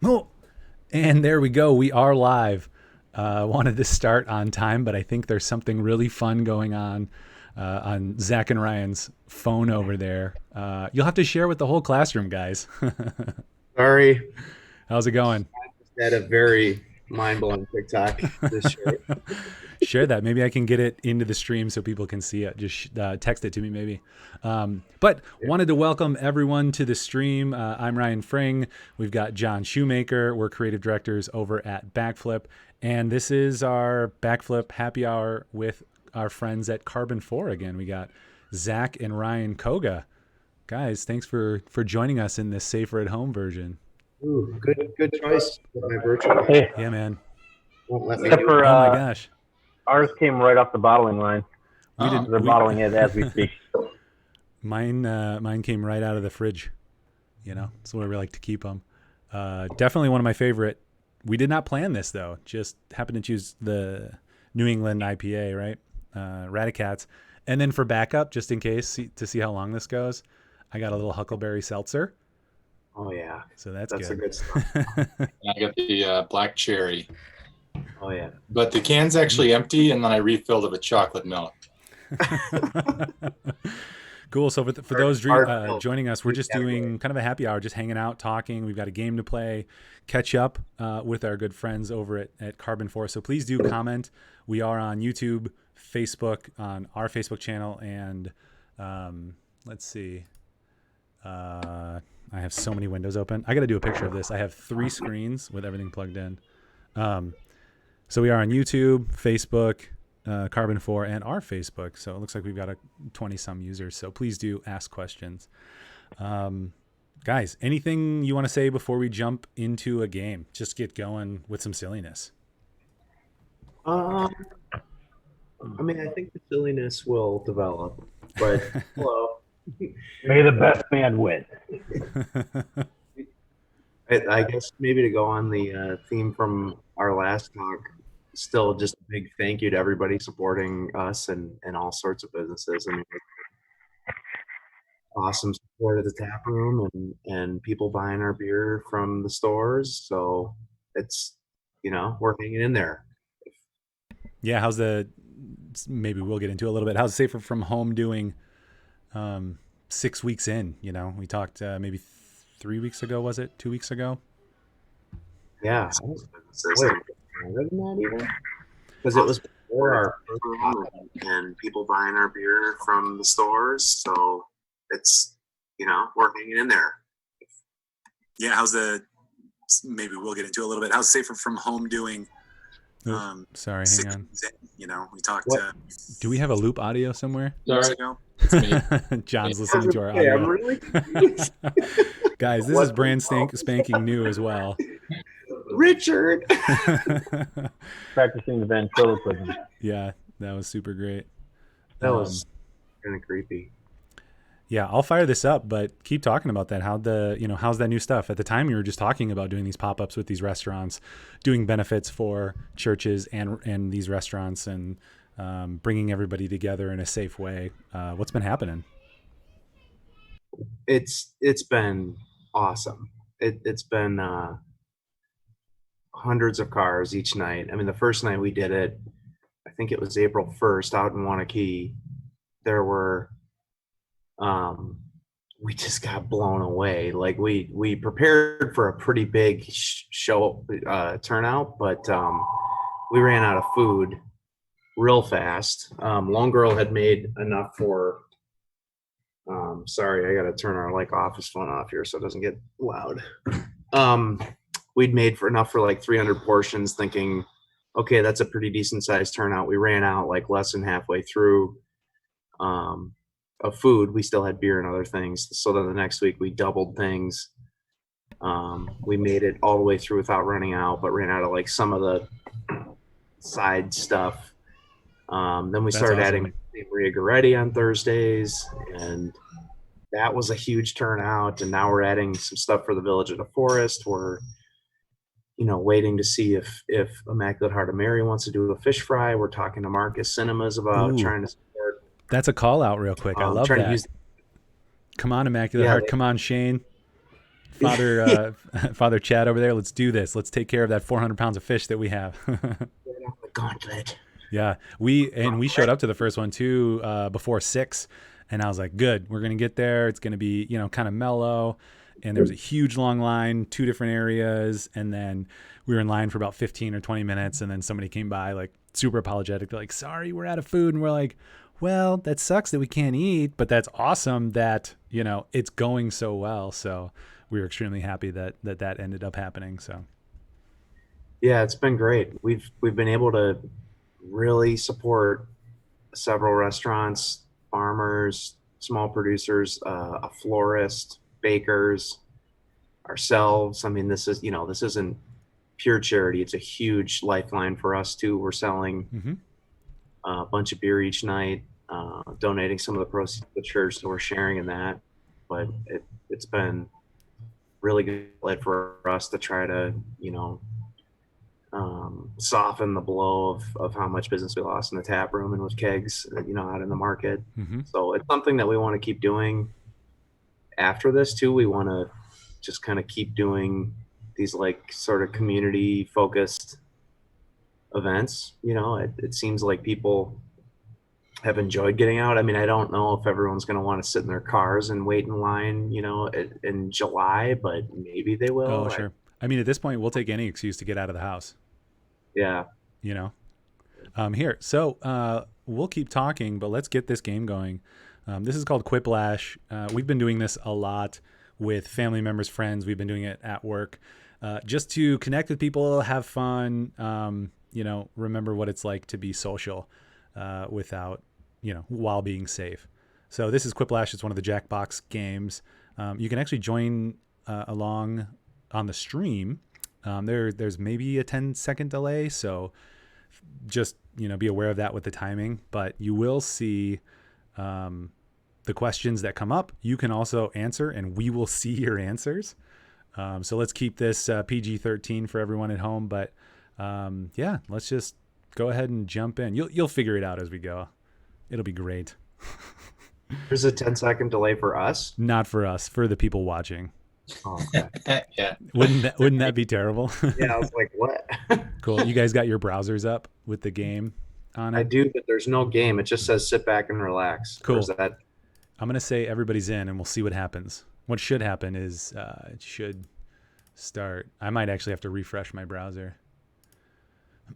Oh, and there we go. We are live. Wanted to start on time, but I think there's something really fun going on Zach and Ryan's phone over there. You'll have to share with the whole classroom, guys. Sorry, How's it going? had a very mind-blowing TikTok this year. Share that. Maybe I can get it into the stream so people can see it. Just text it to me, maybe. But wanted to welcome everyone to the stream. I'm Ryan Fring. We've got John Shoemaker. We're creative directors over at Backflip. And this is our Backflip happy hour with our friends at Karben4 again. We got Zach and Ryan Koga. Guys, thanks for joining us in this safer at home version. Ooh, good choice with my virtual. Hey, Yeah, man. Won't let me except do for Oh my gosh. ours came right off the bottling line. We didn't. They're bottling it as we speak. Mine came right out of the fridge. You know, that's where we like to keep them. Definitely one of my favorite. We did not plan this though. Just happened to choose the New England IPA, right? Radicats. And then for backup, just in case to see how long this goes, I got a little Huckleberry Seltzer. Oh yeah, So that's that's a good. good stuff. I got the black cherry, Oh yeah. but the can's actually empty, and then I refilled it with chocolate milk. Cool. So for those joining us, we're just Category. doing kind of a happy hour, just hanging out, talking. We've got a game to play, catch up with our good friends over at Karben4. So please do comment. We are on YouTube, Facebook, on our Facebook channel, and let's see. I have so many windows open. I got to do a picture of this. I have 3 screens with everything plugged in. So we are on YouTube, Facebook, Karben4, and our Facebook. So it looks like we've got 20-some users. So please do ask questions. Guys, anything you want to say before we jump into a game? Just get going with some silliness. I mean, I think the silliness will develop, but hello. May the best man win. I guess maybe to go on the theme from our last talk, still just a big thank you to everybody supporting us and all sorts of businesses. I mean, awesome support at the tap room and people buying our beer from the stores. So it's, we're hanging in there. Yeah, maybe we'll get into it a little bit. How's Safer from Home doing 6 weeks in? You know, we talked maybe 3 weeks ago, was it? 2 weeks ago? Yeah. Wait, longer than that even? Because it was before our and people buying our beer from the stores. So it's, we're hanging in there. Yeah, maybe we'll get into it a little bit. How's Safer from Home doing? Sorry, hang on. You know, we talked. Do we have a loop audio somewhere? Sorry, it's me. John's listening to our Okay, I'm audio. really confused. Guys, this is brand spanking new as well. Richard. Practicing the ventriloquism. Yeah, that was super great. That was kind of creepy. Yeah, I'll fire this up, but keep talking about that. How's that new stuff? At the time, you were just talking about doing these pop-ups with these restaurants, doing benefits for churches and these restaurants, and bringing everybody together in a safe way. What's been happening? It's been awesome. It's been hundreds of cars each night. I mean, the first night we did it, I think it was April 1st out in Wanakee. There were we just got blown away. Like we prepared for a pretty big show turnout, but we ran out of food real fast. Lone Girl had made enough for sorry, I gotta turn our office phone off here so it doesn't get loud. We'd made enough for like 300 portions, thinking, okay, that's a pretty decent sized turnout. We ran out like less than halfway through of food. We still had beer and other things. So then the next week we doubled things. We made it all the way through without running out, but ran out of like some of the side stuff. Then we started adding Maria Goretti on Thursdays, and that was a huge turnout. And now we're adding some stuff for the Village of the Forest. We're waiting to see if Immaculate Heart of Mary wants to do a fish fry. We're talking to Marcus Cinemas about trying to support. That's a call out real quick. I love that. Come on, Immaculate Heart. Come on, Shane. Father Father Chad over there. Let's do this. Let's take care of that 400 pounds of fish that we have. The gauntlet. Yeah, we showed up to the first one too before 6, and I was like, good, we're gonna get there. It's gonna be kind of mellow, and there was a huge long line, 2 different areas, and then we were in line for about 15 or 20 minutes, and then somebody came by like super apologetic. They're like, sorry, we're out of food, and we're like, well, that sucks that we can't eat, but that's awesome that it's going so well. So we were extremely happy that ended up happening. So Yeah, it's been great. We've been able to really support several restaurants, farmers, small producers, a florist, bakers, ourselves. I mean, this isn't pure charity. It's a huge lifeline for us too. We're selling a bunch of beer each night, donating some of the proceeds to the church, so we're sharing in that. But it's been really good for us to try to soften the blow of how much business we lost in the tap room and with kegs, out in the market. So it's something that we want to keep doing after this too. We want to just kind of keep doing these like sort of community focused events. It seems like people have enjoyed getting out. I mean, I don't know if everyone's going to want to sit in their cars and wait in line, in July, but maybe they will. Oh, sure. I mean, at this point, we'll take any excuse to get out of the house. Yeah. Here. So we'll keep talking, but let's get this game going. This is called Quiplash. We've been doing this a lot with family members, friends. We've been doing it at work just to connect with people, have fun, remember what it's like to be social without, while being safe. So this is Quiplash. It's one of the Jackbox games. You can actually join along on the stream. There's maybe a 10-second delay, so just be aware of that with the timing. But you will see the questions that come up. You can also answer, and we will see your answers. So let's keep this PG-13 for everyone at home. But let's just go ahead and jump in. You'll figure it out as we go. It'll be great. There's a 10-second delay for us. Not for us, for the people watching. Oh, okay. Yeah. Wouldn't that be terrible? Yeah, I was like, what? Cool. You guys got your browsers up with the game on it? I do, but there's no game. It just says sit back and relax. Cool. Or is that... I'm going to say everybody's in, and we'll see what happens. What should happen is it should start. I might actually have to refresh my browser.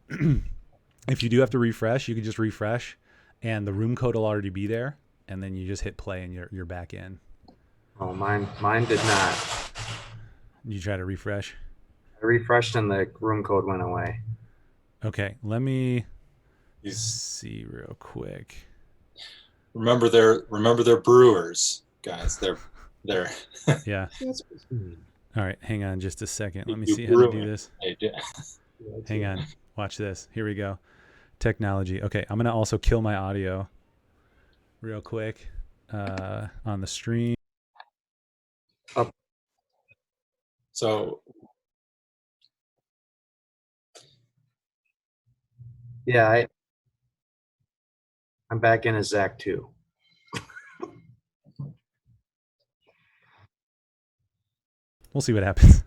If you do have to refresh, you can just refresh, and the room code will already be there, and then you just hit play, and you're back in. Oh, mine did not. You try to refresh? I refreshed and the room code went away. Okay, let me see real quick. Remember they're brewers, guys. They're Yeah. That's what I mean. All right, hang on just a second. Let me You see how to do brew it. this. Yeah. Hang on. Watch this. Here we go. Technology. Okay, I'm going to also kill my audio real quick on the stream. So Yeah, I'm back in as Zach too. We'll see what happens.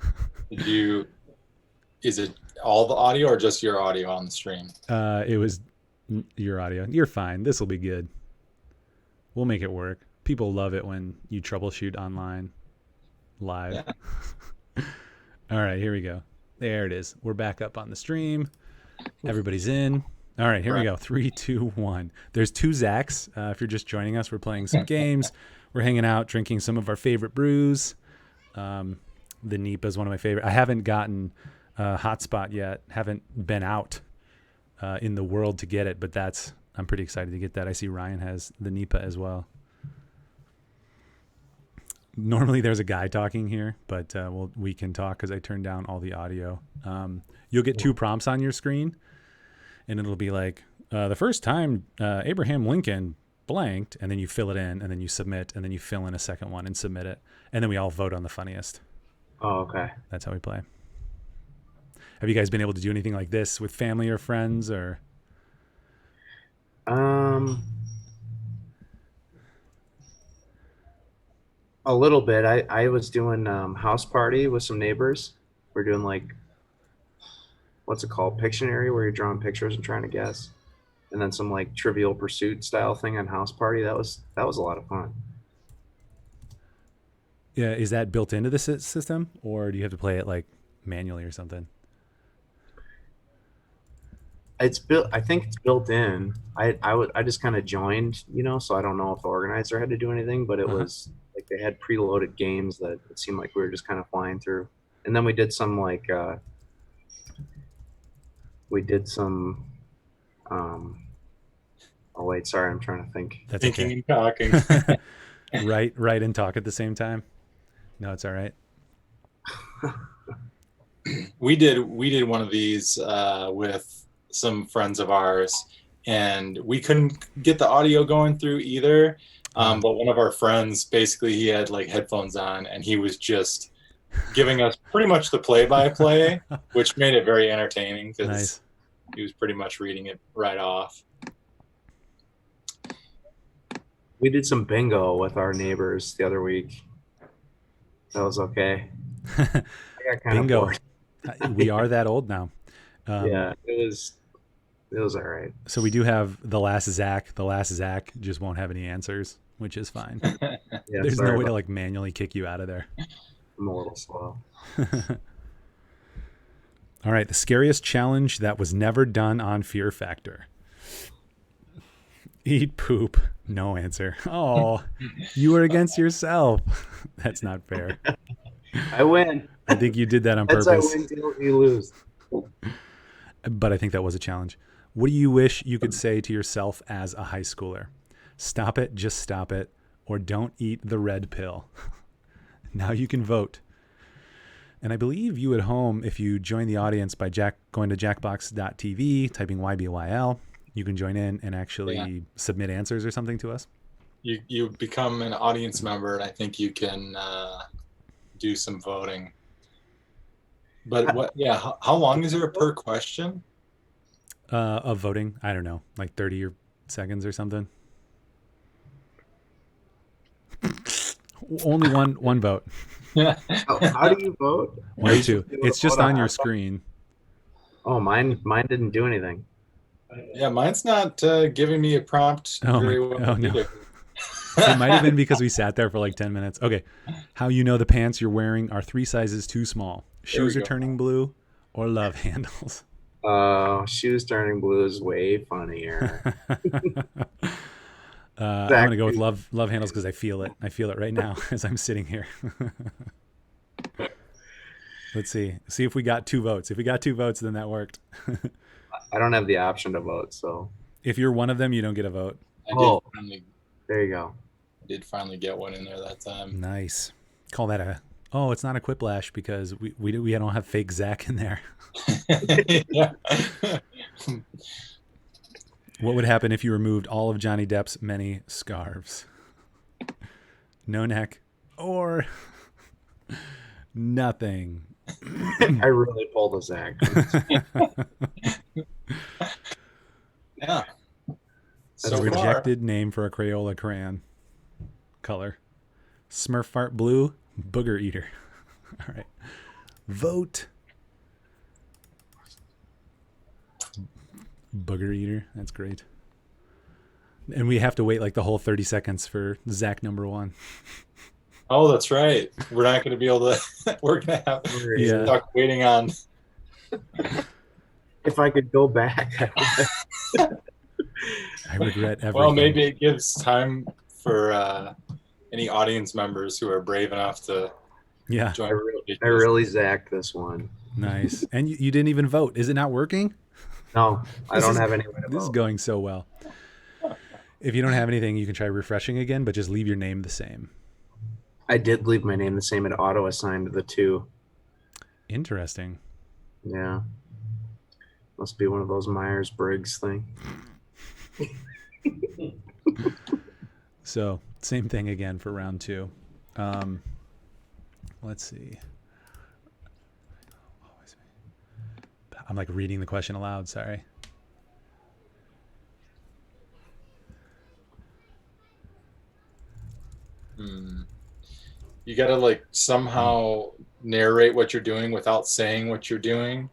is it all the audio or just your audio on the stream? It was your audio. You're fine. This will be good. We'll make it work. People love it when you troubleshoot online live. Yeah. All right, here we go. There it is. We're back up on the stream. Everybody's in. All right, here we go. 3, 2, 1. There's 2 Zachs. If you're just joining us, we're playing some games. We're hanging out, drinking some of our favorite brews. The Nipa is one of my favorite. I haven't gotten Hotspot yet. Haven't been out in the world to get it, but I'm pretty excited to get that. I see Ryan has the Nipa as well. Normally there's a guy talking here, but we can talk because I turned down all the audio. You'll get 2 prompts on your screen, and it'll be like, the first time Abraham Lincoln blanked, and then you fill it in, and then you submit, and then you fill in a second one and submit it, and then we all vote on the funniest. Oh, okay. That's how we play. Have you guys been able to do anything like this with family or friends, or? A little bit. I was doing house party with some neighbors. We're doing like, what's it called? Pictionary, where you're drawing pictures and trying to guess. And then some like Trivial Pursuit style thing on house party. That was a lot of fun. Yeah, is that built into the system, or do you have to play it like manually or something? It's built. I think it's built in. I just kind of joined, so I don't know if the organizer had to do anything, but it Uh-huh. was like they had preloaded games that it seemed like we were just kind of flying through. And then we did some like we did some. Um, oh wait, sorry, I'm trying to think. That's Thinking okay. and talking. Write and talk at the same time. No, it's all right. We did one of these with some friends of ours, and we couldn't get the audio going through either. But one of our friends, basically, he had like headphones on, and he was just giving us pretty much the play-by-play, which made it very entertaining because Nice. he was pretty much reading it right off. We did some bingo with our neighbors the other week. That was okay. I got kind of Bingo. bored. We are that old now. Yeah, it was all right. So we do have the last Zach. The last Zach just won't have any answers, which is fine. Yeah, There's sorry no way to about- like manually kick you out of there. I'm a little slow. All right. The scariest challenge that was never done on Fear Factor. Eat poop. No answer. Oh, you were against yourself. That's not fair. I win. I think you did that on That's purpose. I win till you lose. But I think that was a challenge. What do you wish you could say to yourself as a high schooler? Stop it, just stop it, or don't eat the red pill. Now you can vote. And I believe you at home, if you join the audience by going to jackbox.tv, typing YBYL, you can join in and actually submit answers or something to us. You become an audience member, and I think you can do some voting. But what? Yeah, how long is there per question? Of voting, I don't know, like 30 seconds or something. Only one vote. How do you vote? One or two. Able to It's just vote on your iPad? screen. Oh, mine didn't do anything. Yeah, mine's not giving me a prompt Oh very my- well oh, no. either. It might have been because we sat there for like 10 minutes. Okay. How you know the pants you're wearing are 3 sizes too small. Shoes we are go. turning blue or love handles. Shoes turning blue is way funnier. I'm going to go with love handles because I feel it. I feel it right now as I'm sitting here. Let's see. See if we got 2 votes. If we got 2 votes, then that worked. I don't have the option to vote, so If you're one of them, you don't get a vote. Oh. there you go. did finally get one in there that time. Nice. Call that a... Oh, it's not a quiplash because we don't have fake Zach in there. Yeah. What would happen if you removed all of Johnny Depp's many scarves? No neck or nothing. I really pulled a Zach. Yeah. A So far, rejected name for a Crayola crayon. Color. Smurf fart blue, booger eater. All right. Vote. Booger eater. That's great. And we have to wait like the whole 30 seconds for Zach number 1. oh, that's right. We're not going to be able to. We're going to have Yeah. stuck waiting on. If I could go back, I regret everything. Well, maybe it gives time for any audience members who are brave enough to Yeah. join. I really Zacked this one. Nice. And you didn't even vote. Is it not working? No, I This don't is- have any way to This is vote. going so well. If you don't have anything, you can try refreshing again, but just leave your name the same. I did leave my name the same. It auto assigned the 2. Interesting. Yeah. Must be one of those Myers-Briggs thing. So same thing again for round 2. Let's see. I'm like reading the question aloud. Sorry. you gotta like somehow narrate what you're doing without saying what you're doing,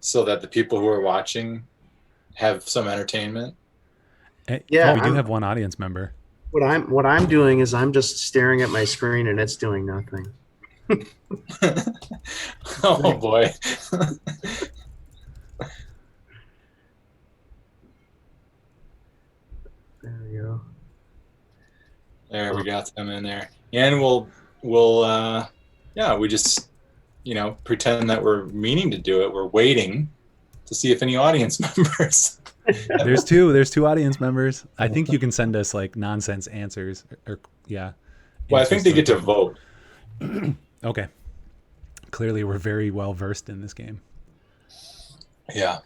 so that the people who are watching have some entertainment. Yeah, we do have one audience member. What I'm doing is I'm just staring at my screen and it's doing nothing. Oh boy. There we go. There, we got them in there. And we'll we just, pretend that we're meaning to do it. We're waiting to see if any audience members. There's two audience members. I think you can send us like nonsense answers or yeah. Well, I think they get to vote. Okay. Clearly we're very well versed in this game. Yeah.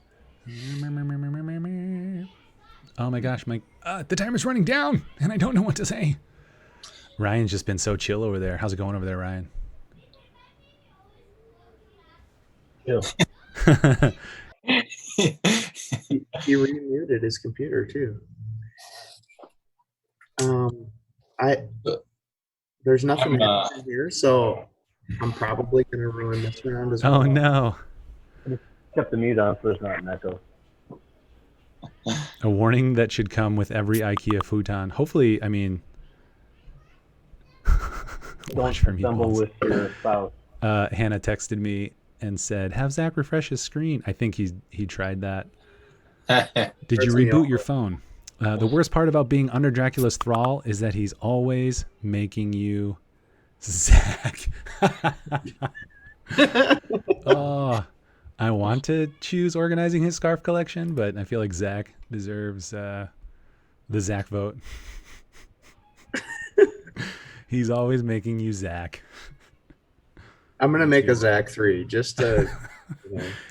Oh my gosh, the timer's running down and I don't know what to say. Ryan's just been so chill over there. How's it going over there, Ryan? Chill. He remuted his computer too. There's nothing happening here, so I'm probably gonna ruin this round as well. Oh no. Kept the mute on so there's not an echo. A warning that should come with every IKEA futon. Hopefully, I mean, Don't stumble with your spouse. Hannah texted me and said, "Have Zach refresh his screen." I think he tried that. Did you reboot your phone? The worst part about being under Dracula's thrall is that he's always making you Zach. Oh, I want to choose organizing his scarf collection, but I feel like Zach deserves the Zach vote. He's always making you Zach. I'm gonna make a Zach 3 just to.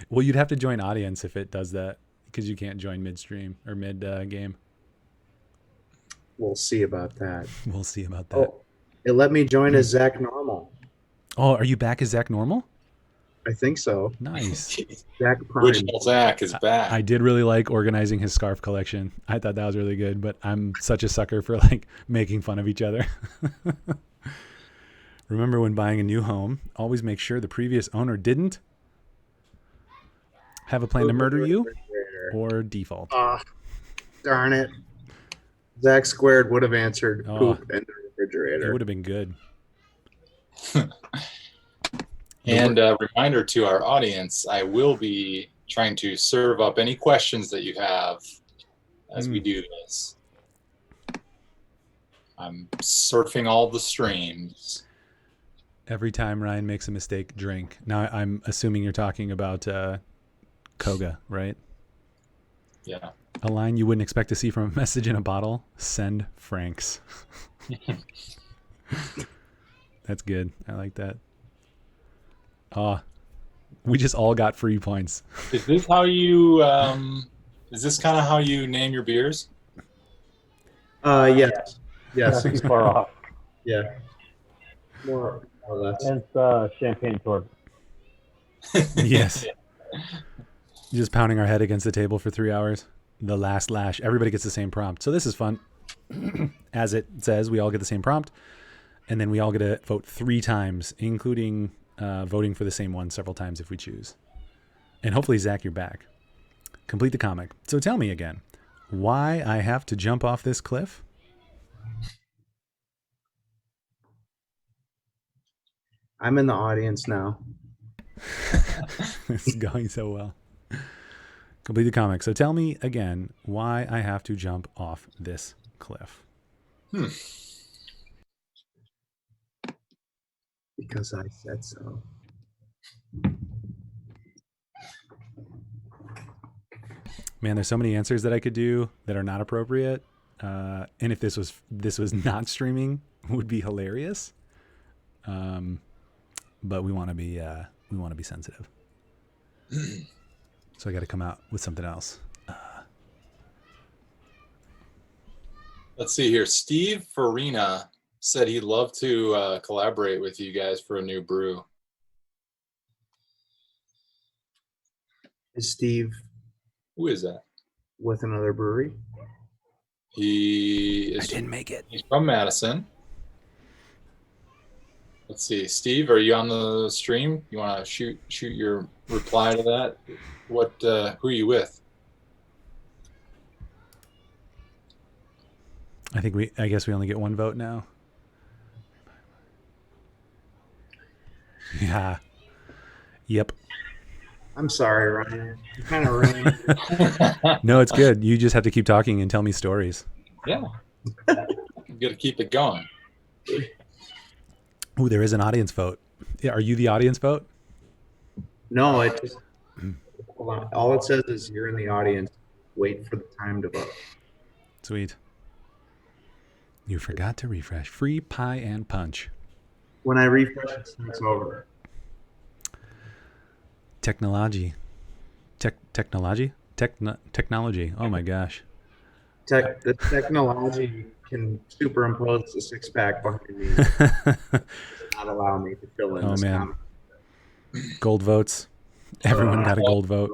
Well, you'd have to join audience if it does that because you can't join midstream or mid game. We'll see about that. We'll see about that. Oh, it let me join as Zach Normal. Oh, are you back as Zach Normal? I think so. Nice. Zach Prime. Original Zach is back. I did really like organizing his scarf collection. I thought that was really good, but I'm such a sucker for like making fun of each other. Remember when buying a new home, always make sure the previous owner didn't have a plan to murder you or default. Darn it. Zach Squared would have answered poop in the refrigerator. It would have been good. And a reminder to our audience, I will be trying to serve up any questions that you have as we do this. I'm surfing all the streams. Every time Ryan makes a mistake, drink. Now, I'm assuming you're talking about Koga, right? Yeah. A line you wouldn't expect to see from a message in a bottle. Send Franks. That's good. I like that. We just all got free points. Is this how you? Is this kind of how you name your beers? Yes. Not too far off. Yeah. More or less. It's champagne torque. Yes. Just pounding our head against the table for 3 hours. The Last Lash. Everybody gets the same prompt. So this is fun. As it says, we all get the same prompt. And then we all get to vote 3 times, including voting for the same one several times if we choose. And hopefully, Zach, you're back. Complete the comic. So tell me again, why I have to jump off this cliff? I'm in the audience now. This is going so well. Complete the comic. So tell me again why I have to jump off this cliff. Because I said so. Man, there's so many answers that I could do that are not appropriate. And if this was not streaming, would be hilarious. But we want to be sensitive. So I got to come out with something else. Let's see here. Steve Farina said he'd love to collaborate with you guys for a new brew. Is Steve Who is that? with another brewery? He is. I didn't make it. He's from Madison. Let's see, Steve, are you on the stream? You want to shoot your reply to that? What? Who are you with? I guess we only get one vote now. Yeah. Yep. I'm sorry, Ryan. You kind of ruined it. No, it's good. You just have to keep talking and tell me stories. Yeah. You got to keep it going. Ooh, there is an audience vote. Yeah, are you the audience vote? No, it just hold on. All it says is you're in the audience. Wait for the time to vote. Sweet. You forgot to refresh. Free pie and punch. When I refresh, it starts over. Technology. Technology. Oh my gosh. The technology can superimpose a six-pack behind me. Does not allow me to fill in Oh this man. comment. Gold votes. Everyone got a gold vote.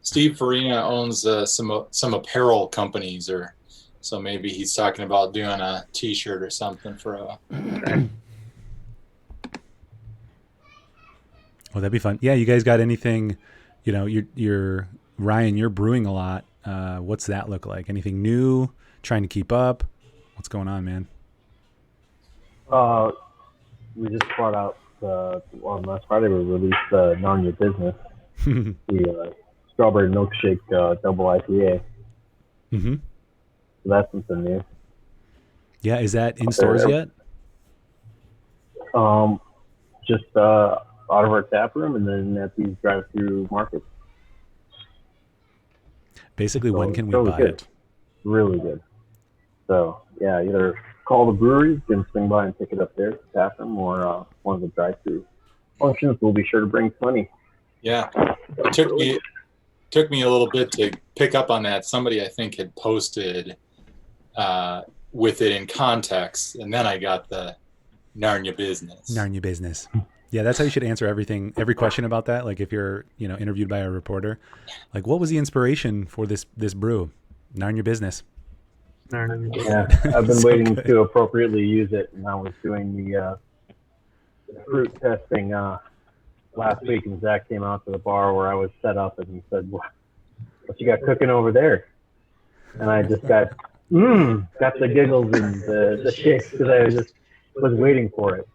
Steve Farina owns some apparel companies, or so maybe he's talking about doing a T-shirt or something for a. Oh, that'd be fun. Yeah, you guys got anything? You know, you're Ryan. You're brewing a lot. What's that look like? Anything new? Trying to keep up? What's going on, man? We just brought out on last Friday. We released Narnia Business, the strawberry milkshake double IPA. Mm-hmm. So that's something new. Yeah, is that in stores yet? Just out of our tap room, and then at these drive-through markets. Basically, when can we really buy good. it? Really good. So yeah, either call the breweries and swing by and pick it up there at the tap room, or one of the drive-through functions. We'll be sure to bring plenty. Yeah, it took me a little bit to pick up on that. Somebody I think had posted with it in context, and then I got the Narnia Business. Narnia Business. Yeah, that's how you should answer every question about that. Like if you're, interviewed by a reporter, like what was the inspiration for this brew? Narnia Business. Yeah, I've been waiting to appropriately use it, and I was doing the fruit testing last week, and Zach came out to the bar where I was set up, and he said, "What you got cooking over there?" And I just got the giggles and the shakes because I was waiting for it.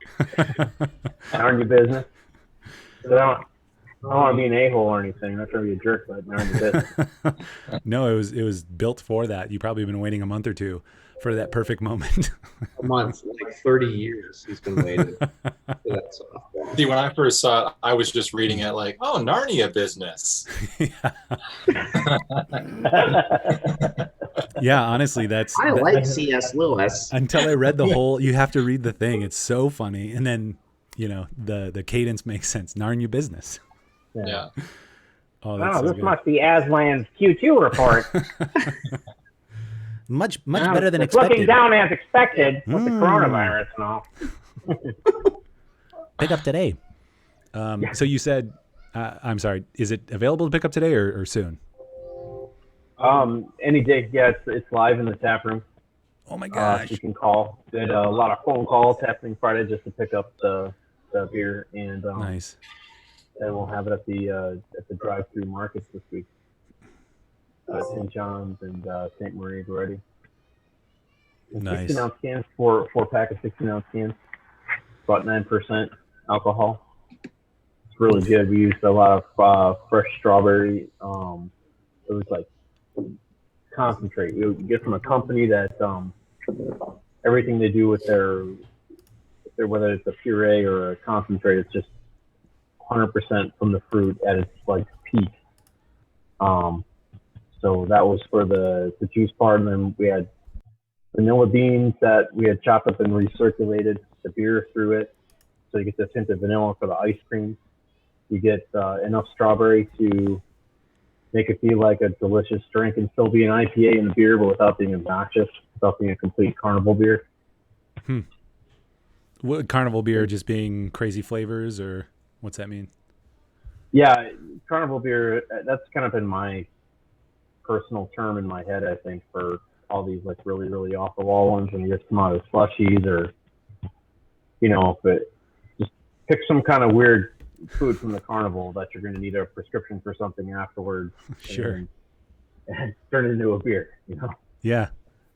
Narnia Business. So I don't want to be an a-hole or anything. I'm not trying to be a jerk, but Narnia Business. No, it was built for that. You probably been waiting a month or two for that perfect moment. A month, like 30 years he's been waiting for that stuff. See, when I first saw it, I was just reading it like, oh, Narnia Business. Yeah, honestly, I like C.S. Lewis. Until I read the whole, you have to read the thing. It's so funny. And then, the cadence makes sense. Narnia Business. Yeah. Oh, that's so this good. must be Aslan's Q2 report. Much better than it's expected. Looking down as expected with the coronavirus and all. Pick up today. So you said, I'm sorry, is it available to pick up today or soon? Any day. Yeah, it's live in the tap room. Oh my gosh. You can call. Did a lot of phone calls happening Friday just to pick up the beer, and Nice. and we'll have it at the drive-through markets this week. St. John's and St. Marie's already. Nice. 16-ounce cans, four pack of 16-ounce cans, about 9% alcohol. It's really good. We used a lot of fresh strawberry. It was like concentrate. You get from a company that everything they do with their whether it's a puree or a concentrate, it's just 100% from the fruit at its like peak. So that was for the juice part, and then we had vanilla beans that we had chopped up and recirculated the beer through it, so you get this hint of vanilla for the ice cream. You get enough strawberry to make it feel like a delicious drink and still be an IPA in the beer, but without being obnoxious, without being a complete carnival beer. What, carnival beer just being crazy flavors, or what's that mean? Yeah, carnival beer, that's kind of been my personal term in my head, I think, for all these like really, really off the wall ones when you just come out as slushies or, but just pick some kind of weird food from the carnival that you're going to need a prescription for something afterwards. Sure. And turn it into a beer, Yeah.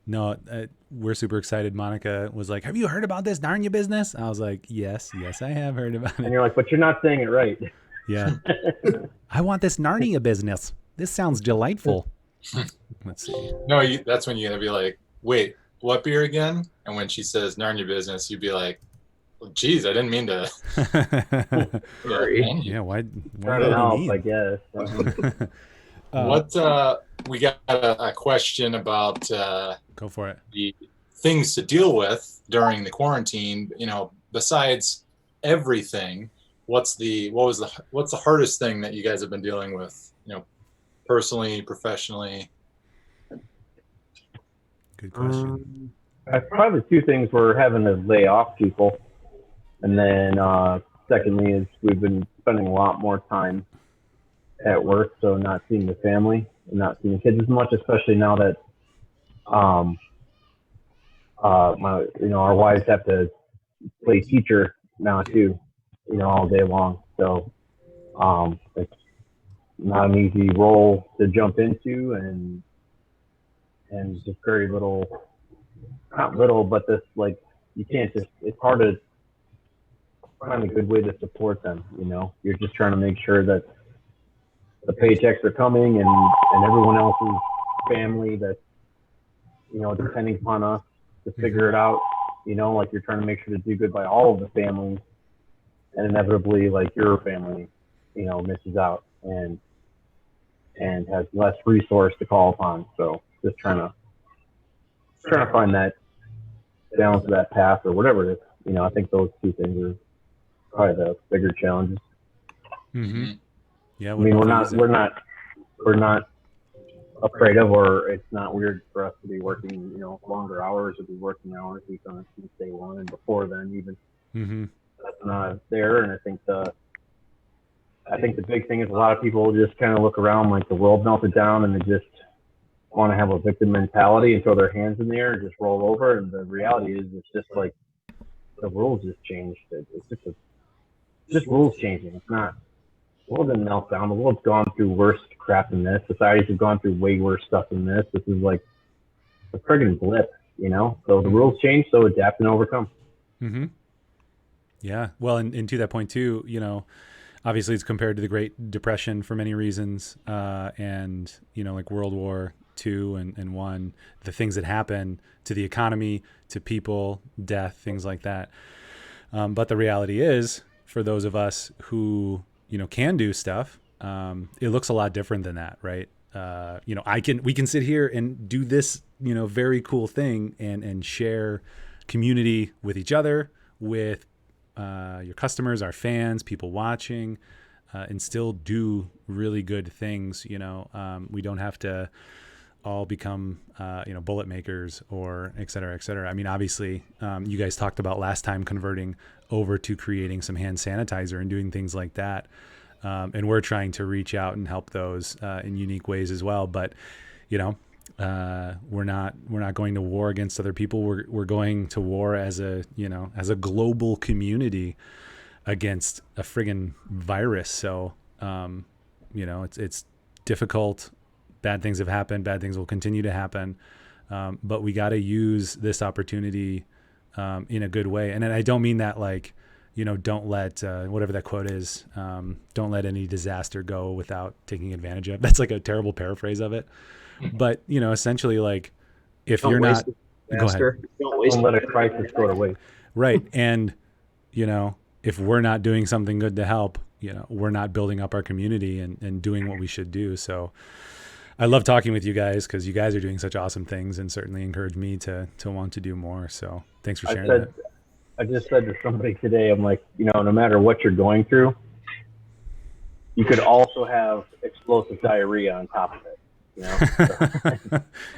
No, we're super excited. Monica was like, "Have you heard about this Narnia business?" I was like, yes, I have heard about And it. you're like, but you're not saying it right. Yeah. I want this Narnia business. This sounds delightful. Let's see. No, that's when you're gonna be like, wait, what beer again? And when she says Narnia business, you'd be like, well, geez, I didn't mean to. Sorry. Yeah, why Trying to help, I guess. What we got a question about go for it. the things to deal with during the quarantine. Besides everything, what's the hardest thing that you guys have been dealing with? Personally, professionally. Good question. Probably the two things we're having to lay off people, and then secondly is we've been spending a lot more time at work, so not seeing the family and not seeing the kids as much, especially now that our wives have to play teacher now too, all day long. So it's not an easy role to jump into, and just very little, not little, but this, like, you can't just, it's hard to find a good way to support them. You're just trying to make sure that the paychecks are coming, and everyone else's family that's, depending upon us to figure it out, like you're trying to make sure to do good by all of the families, and inevitably, like, your family, misses out and has less resource to call upon. So just trying to find that balance of that path or whatever it is. I think those two things are probably the bigger challenges. Mm-hmm. Yeah. I mean, we're not afraid of, or it's not weird for us to be working, longer hours or be working hours. We've done it since day one, and before then even. Mm-hmm. That's not there. And I think the big thing is a lot of people just kind of look around like the world melted down, and they just want to have a victim mentality and throw their hands in the air and just roll over. And the reality is, it's just like the rules just changed. It's just rules changing. It's not. The world didn't melt down. The world's gone through worse crap than this. Societies have gone through way worse stuff than this. This is like a friggin' blip, So the rules change, so adapt and overcome. Mm-hmm. Yeah. Well, and to that point too, obviously it's compared to the Great Depression for many reasons, and like World War II and one, the things that happen to the economy, to people, death, things like that. But the reality is, for those of us who can do stuff, it looks a lot different than that, right? We can sit here and do this, very cool thing and share community with each other, with your customers, our fans, people watching, and still do really good things. We don't have to all become, bullet makers or et cetera, et cetera. I mean, obviously, you guys talked about last time converting over to creating some hand sanitizer and doing things like that. And we're trying to reach out and help those in unique ways as well. But, we're not going to war against other people. We're going to war as a global community against a friggin' virus. So, it's difficult. Bad things have happened. Bad things will continue to happen. But we got to use this opportunity in a good way. And I don't mean that like, don't let, whatever that quote is, don't let any disaster go without taking advantage of. That's like a terrible paraphrase of it. But, essentially, like, if you're not, go ahead. Don't let a crisis go to waste. Right. And, if we're not doing something good to help, we're not building up our community and doing what we should do. So I love talking with you guys because you guys are doing such awesome things and certainly encourage me to want to do more. So thanks for sharing that. I just said to somebody today, I'm like, no matter what you're going through, you could also have explosive diarrhea on top of it.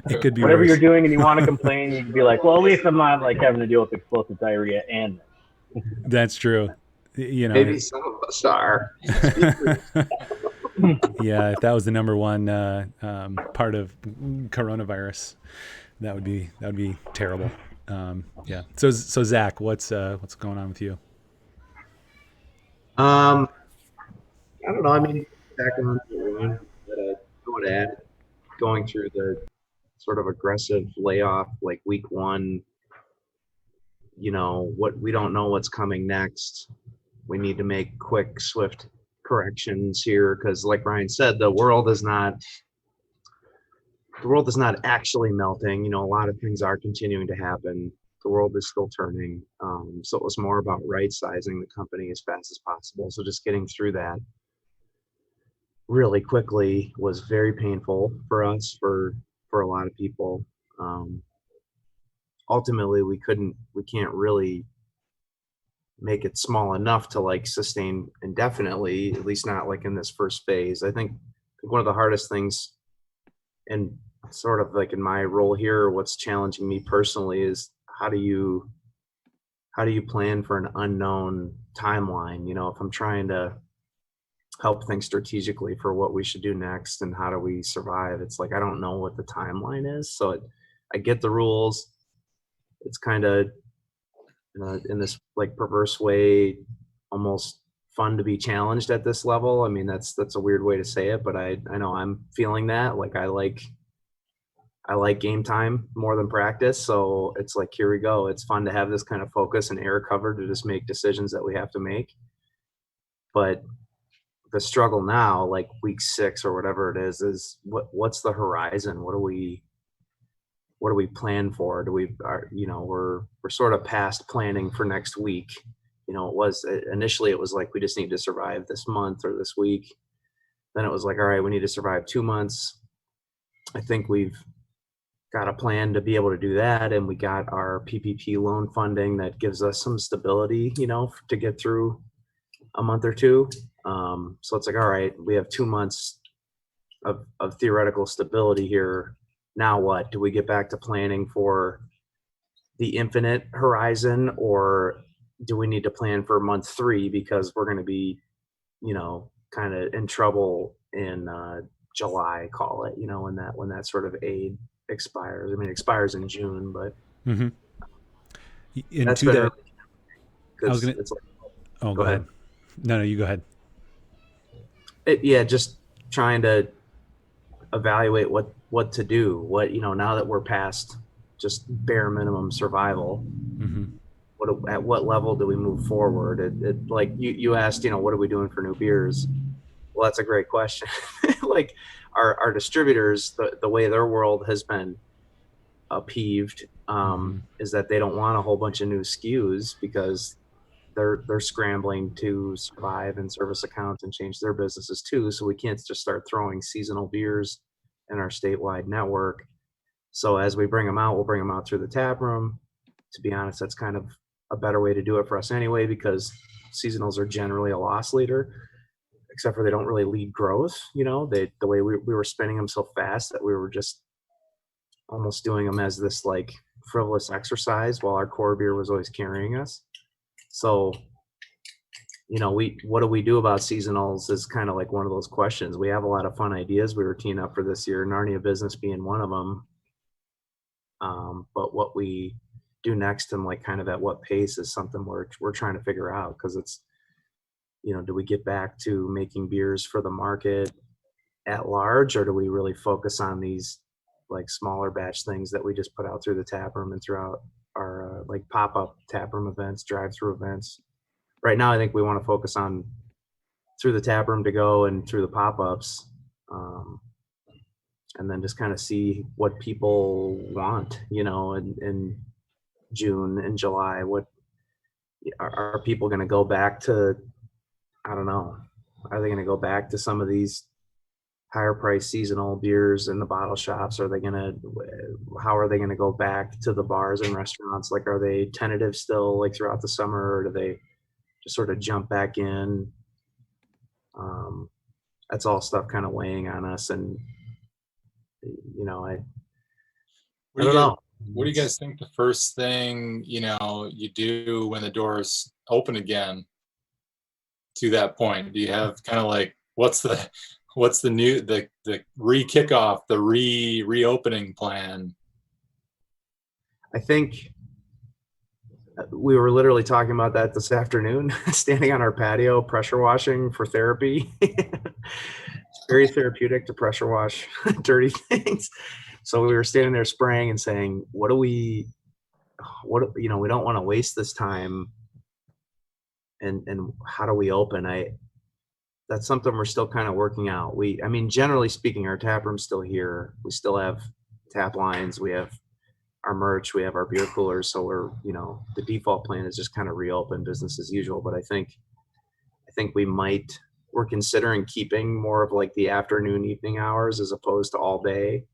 It could be whatever worse. you're doing and you want to complain, you can be like, well, at least I'm not like having to deal with explosive diarrhea and That's true. Maybe some of us are. Yeah, if that was the number one part of coronavirus, that would be terrible. Yeah. So Zach, what's going on with you? I don't know. I mean, back on the line that I would add, going through the sort of aggressive layoff like week one. What we don't know what's coming next. We need to make quick, swift corrections here because, like Ryan said, the world is not actually melting. A lot of things are continuing to happen. The world is still turning. So it was more about right sizing the company as fast as possible. So just getting through that really quickly was very painful for us, for a lot of people. Ultimately, we can't really make it small enough to like sustain indefinitely, at least not like in this first phase. I think one of the hardest things, and sort of like in my role here, what's challenging me personally is how do you plan for an unknown timeline? If I'm trying to help think strategically for what we should do next and how do we survive, it's like I don't know what the timeline is. So I get the rules. It's kind of in this like perverse way, almost fun to be challenged at this level. I mean, that's a weird way to say it, but I know I'm feeling that. Like I like game time more than practice. So it's like, here we go. It's fun to have this kind of focus and air cover to just make decisions that we have to make. But the struggle now, like week 6 or whatever it is what's the horizon? What do we plan for? We're sort of past planning for next week. Initially it was like, we just need to survive this month or this week. Then it was like, all right, we need to survive 2 months. I think we've got a plan to be able to do that. And we got our PPP loan funding that gives us some stability, to get through a month or two. So it's like, all right, we have 2 months of theoretical stability here. Now what? Do we get back to planning for the infinite horizon, or do we need to plan for month 3 because we're going to be, kind of in trouble in July, call it, when that sort of aid expires. I mean, it expires in June, but that's been really, I was gonna. it's like, Oh, go ahead. No, you go ahead. Just trying to evaluate what to do. Now that we're past just bare minimum survival, at what level do we move forward? Like you asked, what are we doing for new beers? Well, that's a great question. Like our distributors, the way their world has been upheaved, is that they don't want a whole bunch of new SKUs because they're scrambling to survive and service accounts and change their businesses too. So we can't just start throwing seasonal beers in our statewide network. So as we bring them out, we'll bring them out through the tap room. To be honest, that's kind of a better way to do it for us anyway, because seasonals are generally a loss leader, except for they don't really lead growth. The way we were spinning them so fast that we were just almost doing them as this like frivolous exercise while our core beer was always carrying us. So, what do we do about seasonals is kind of like one of those questions. We have a lot of fun ideas we were teeing up for this year, Narnia Business being one of them. But what we do next and like kind of at what pace is something we're trying to figure out, because it's, do we get back to making beers for the market at large, or do we really focus on these like smaller batch things that we just put out through the tap room and throughout our like pop-up tap room events, drive-through events? Right now, I think we want to focus on through the tap room to go and through the pop-ups, and then just kind of see what people want, in June and July. What are people going to go back to? I don't know. Are they going to go back to some of these higher price seasonal beers in the bottle shops? How are they going to go back to the bars and restaurants? Like, are they tentative still like throughout the summer, or do they just sort of jump back in? That's all stuff kind of weighing on us. And, I don't know. What do you guys think the first thing, you do when the doors open again to that point? Do you have kind of like, what's the re-kickoff, the reopening plan? I think We were literally talking about that this afternoon, standing on our patio, pressure washing for therapy. It's very therapeutic to pressure wash dirty things. So we were standing there spraying and saying, we don't want to waste this time. And how do we open? That's something we're still kind of working out. Generally speaking, our tap room's still here. We still have tap lines. We have our merch. We have our beer coolers. So the default plan is just kind of reopen business as usual. But I think we're considering keeping more of like the afternoon, evening hours as opposed to all day.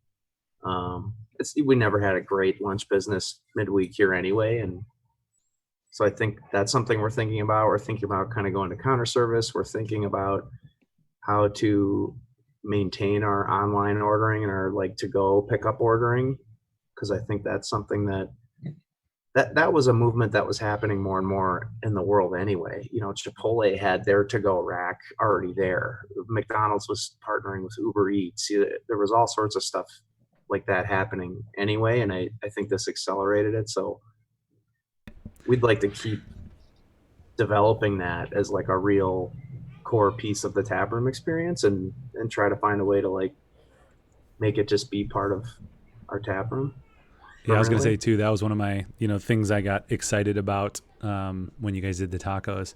We never had a great lunch business midweek here anyway. And so I think that's something we're thinking about. We're thinking about kind of going to counter service. We're thinking about how to maintain our online ordering and our like to go pickup ordering. Cause I think that's something that was a movement that was happening more and more in the world anyway. Chipotle had their to go rack already there. McDonald's was partnering with Uber Eats. There was all sorts of stuff like that happening anyway. And I think this accelerated it. So we'd like to keep developing that as like a real core piece of the taproom experience and try to find a way to like make it just be part of our taproom. Yeah, I was going to say too, that was one of my, things I got excited about when you guys did the tacos.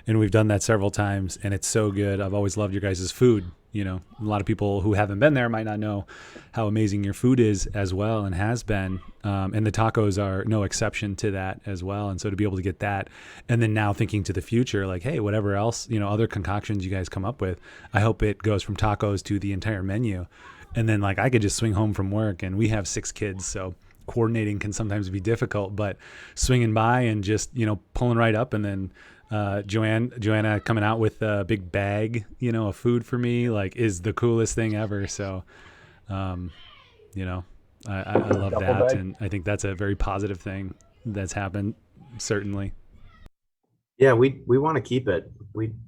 And we've done that several times and it's so good. I've always loved your guys' food. A lot of people who haven't been there might not know how amazing your food is as well and has been. And the tacos are no exception to that as well. And so to be able to get that and then now thinking to the future, like, hey, whatever else, other concoctions you guys come up with, I hope it goes from tacos to the entire menu. And then like I could just swing home from work and we have 6 kids. So coordinating can sometimes be difficult, but swinging by and just, pulling right up and then Joanna coming out with a big bag, of food for me, like is the coolest thing ever. So, I love that. And I think that's a very positive thing that's happened. Certainly. Yeah. We want to keep it.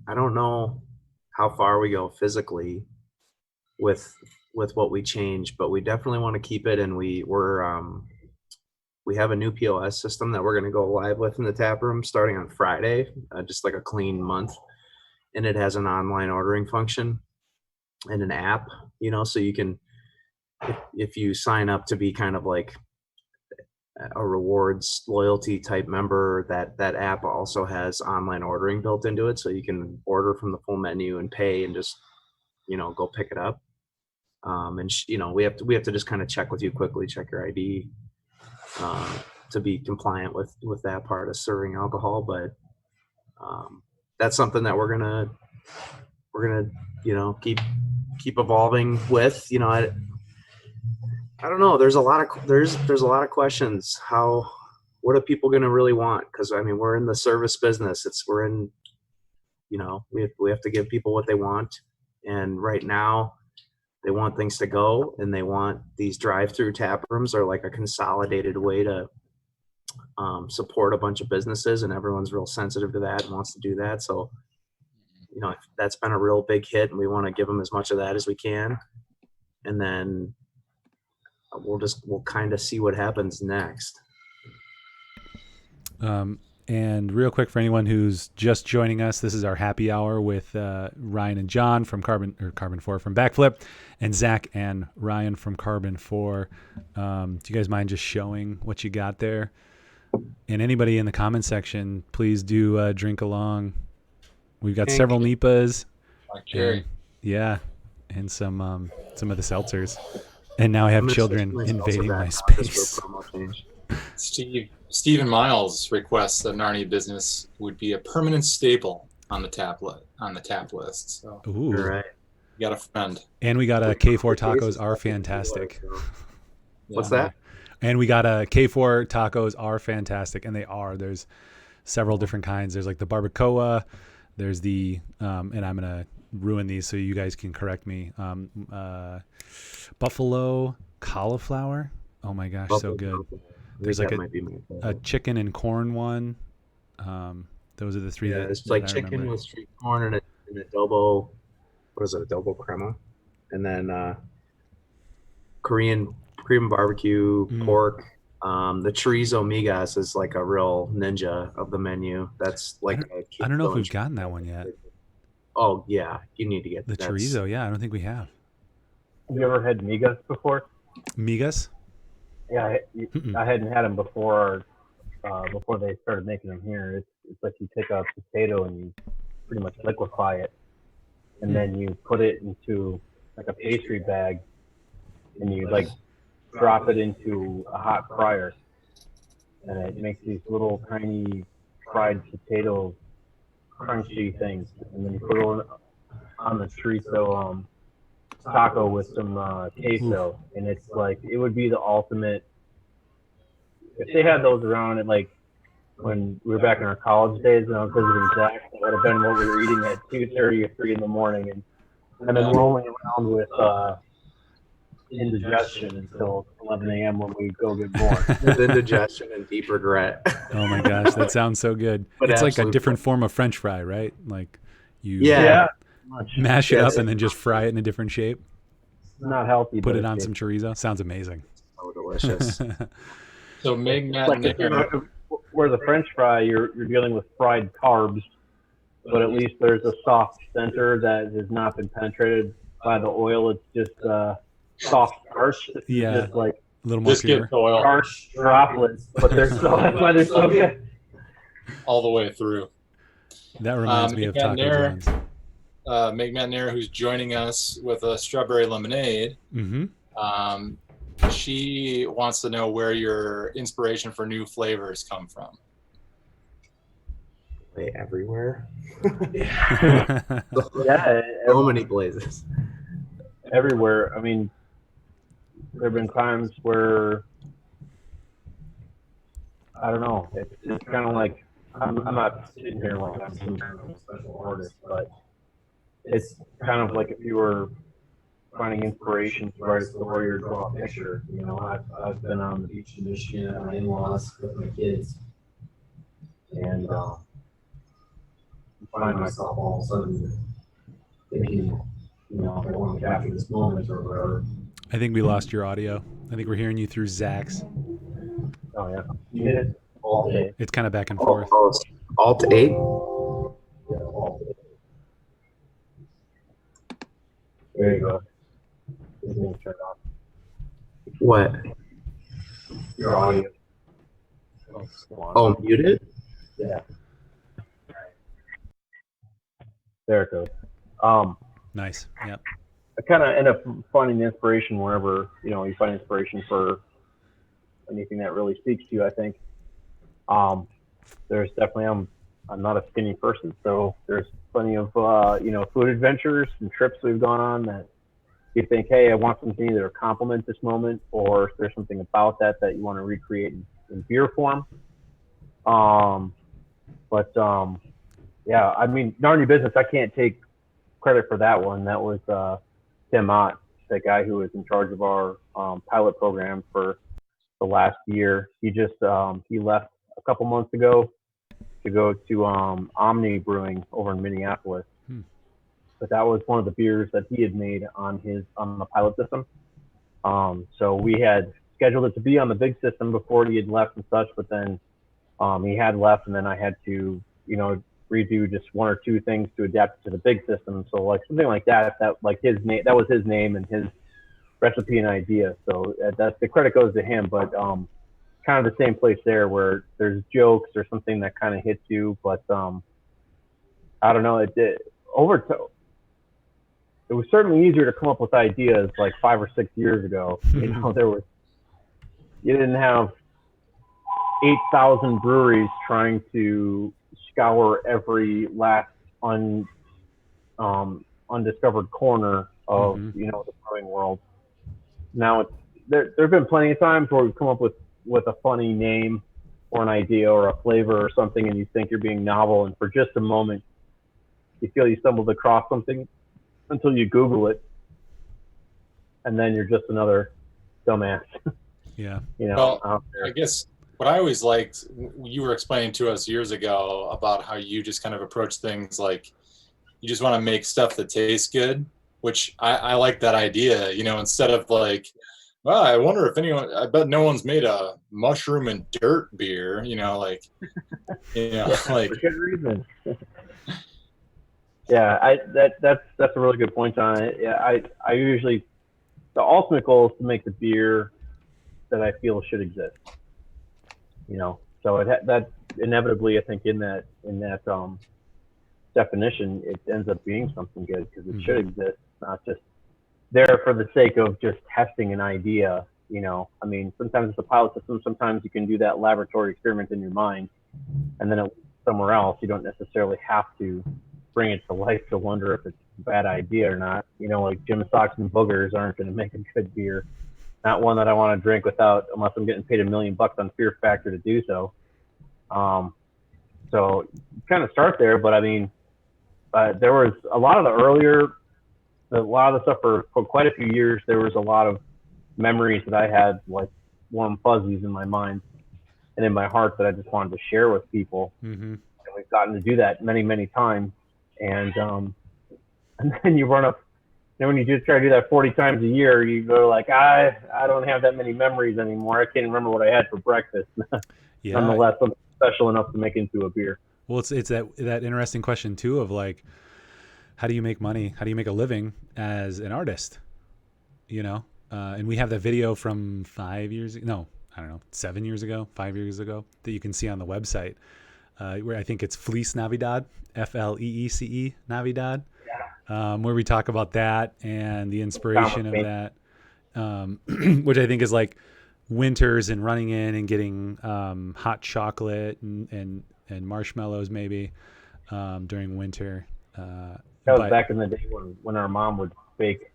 I don't know how far we go physically with what we change, but we definitely want to keep it. And we have a new POS system that we're going to go live with in the tap room starting on Friday, just like a clean month. And it has an online ordering function and an app, so you can, if you sign up to be kind of like a rewards loyalty type member, that app also has online ordering built into it. So you can order from the full menu and pay and just, go pick it up. And we have to just kind of check with you quickly, check your ID, to be compliant with that part of serving alcohol. But that's something that we're gonna keep evolving with. I don't know. There's a lot of questions. What are people gonna really want? Because we're in the service business. We have to give people what they want, and right now they want things to go, and they want these drive-through tap rooms are like a consolidated way to support a bunch of businesses, and everyone's real sensitive to that and wants to do that. So, that's been a real big hit, and we want to give them as much of that as we can. And then we'll kind of see what happens next. And real quick for anyone who's just joining us, this is our happy hour with Ryan and John from Karben4 from Backflip, and Zach and Ryan from Karben4. Do you guys mind just showing what you got there? And anybody in the comment section, please do drink along. We've got several Nipas. And some of the seltzers. And now I have children invading my space. Stephen Miles requests that Narnia business would be a permanent staple on the tap list. So, ooh, right. You got a friend. And we got a K4 tacos are fantastic. What's that? And we got a K4 tacos are fantastic, and they are. There's several different kinds. There's like the barbacoa. There's the and I'm gonna ruin these so you guys can correct me. Buffalo cauliflower. Oh my gosh, so good. There's like a chicken and corn one. Those are the 3 that it's like that chicken with street corn and an adobo. What is it? Adobo crema, and then Korean barbecue, pork, The chorizo migas is like a real ninja of the menu. That's like I don't know if we've gotten that one yet. Oh yeah, you need to get the chorizo. Yeah, I don't think we have. Have you ever had migas before? Migas? Yeah, I hadn't had them before. Before they started making them here, it's like you take a potato and you pretty much liquefy it, and then you put it into like a pastry bag, and you like drop it into a hot fryer, and it makes these little tiny fried potato crunchy things, and then you put it on the chorizo taco with some queso, and it's like it would be the ultimate. If they had those around at like when we were back in our college days and I was visiting Zach, that would have been what we were eating at 2:30 or 3 in the morning, and then rolling around with indigestion until 11 a.m. when we go get more. With indigestion and deep regret. Oh my gosh, that sounds so good. But it's like a different form of French fry, right? Like you mash it up and then just fry it in a different shape. Not healthy. Put it on some chorizo. Sounds amazing. So delicious. So Meg, Matt, like where the French fry, you're dealing with fried carbs, but at least there's a soft center that has not been penetrated by the oil. It's just soft starch. It's just like a little more pure. Starch droplets, but that's why they're so good. All the way through. That reminds me of Taco John's. Meg Matnair, who's joining us with a strawberry lemonade. Mm-hmm. She wants to know where your inspiration for new flavors come from. They everywhere. Yeah, so many places. Everywhere. I mean, there have been times where I don't know. It's kind of like I'm not sitting here like I'm some kind of special artist, but it's kind of like if you were finding inspiration to write a story or draw a picture. You know, I've been on the beach in Michigan at my in-laws with my kids, and I find myself all of a sudden thinking, you know, I want to capture this moment or whatever. I think we lost your audio. I think we're hearing you through Zach's. Oh yeah, you did it all day. It's kind of back and forth. Alt 8. Yeah, all day. There you go. Turn off. What? Your audio. Oh, muted? Yeah. There it goes. Nice. Yep. I kind of end up finding the inspiration wherever, you know, you find inspiration for anything that really speaks to you, I think. There's definitely, I'm not a skinny person, so there's plenty of, you know, food adventures and trips we've gone on that you think, hey, I want something to either complement this moment or if there's something about that you want to recreate in beer form. Yeah, I mean, Narn Your Business, I can't take credit for that one. That was Tim Ott, the guy who was in charge of our pilot program for the last year. He just he left a couple months ago to go to Omni Brewing over in Minneapolis. But that was one of the beers that he had made on the pilot system. So we had scheduled it to be on the big system before he had left and such, but then he had left, and then I had to, you know, redo just one or two things to adapt it to the big system. So like something like that like his name, that was his name and his recipe and idea. So that's the credit goes to him, but kind of the same place there where there's jokes or something that kind of hits you, but I don't know, it was certainly easier to come up with ideas like 5 or 6 years ago. You know, you didn't have 8,000 breweries trying to scour every last undiscovered corner of, you know, the brewing world. Now there have been plenty of times where we've come up with a funny name or an idea or a flavor or something, and you think you're being novel, and for just a moment you feel you stumbled across something until you Google it, and then you're just another dumbass. Yeah. You know, well, I guess what I always liked, you were explaining to us years ago about how you just kind of approach things like you just want to make stuff that tastes good, which I like that idea, you know, instead of like Well, I wonder if anyone. I bet no one's made a mushroom and dirt beer. Like, like for good reason. Yeah, that's a really good point, John. Yeah, I usually the ultimate goal is to make the beer that I feel should exist. So that inevitably, I think in that definition, it ends up being something good because it should exist, not just there for the sake of just testing an idea. I mean, sometimes it's a pilot system. Sometimes you can do that laboratory experiment in your mind, and then somewhere else. You don't necessarily have to bring it to life to wonder if it's a bad idea or not. Like Gym Socks and Boogers aren't going to make a good beer. Not one that I want to drink unless I'm getting paid $1 million on Fear Factor to do so. So kind of start there, but I mean, there was a lot of the stuff for quite a few years. There was a lot of memories that I had, like warm fuzzies in my mind and in my heart that I just wanted to share with people. And we've gotten to do that many, many times. And then you run up. And when you just try to do that 40 times a year, you go like, I don't have that many memories anymore. I can't remember what I had for breakfast. Yeah. Nonetheless, something special enough to make into a beer. Well, it's that interesting question too of like, how do you make money? How do you make a living as an artist? And we have that video from 5 years ago. No, I don't know, 7 years ago, 5 years ago that you can see on the website where I think it's Fleece Navidad, FLEECE Navidad. Where we talk about that and the inspiration of that, which I think is like winters and running in and getting hot chocolate and marshmallows maybe during winter. That was back in the day when our mom would bake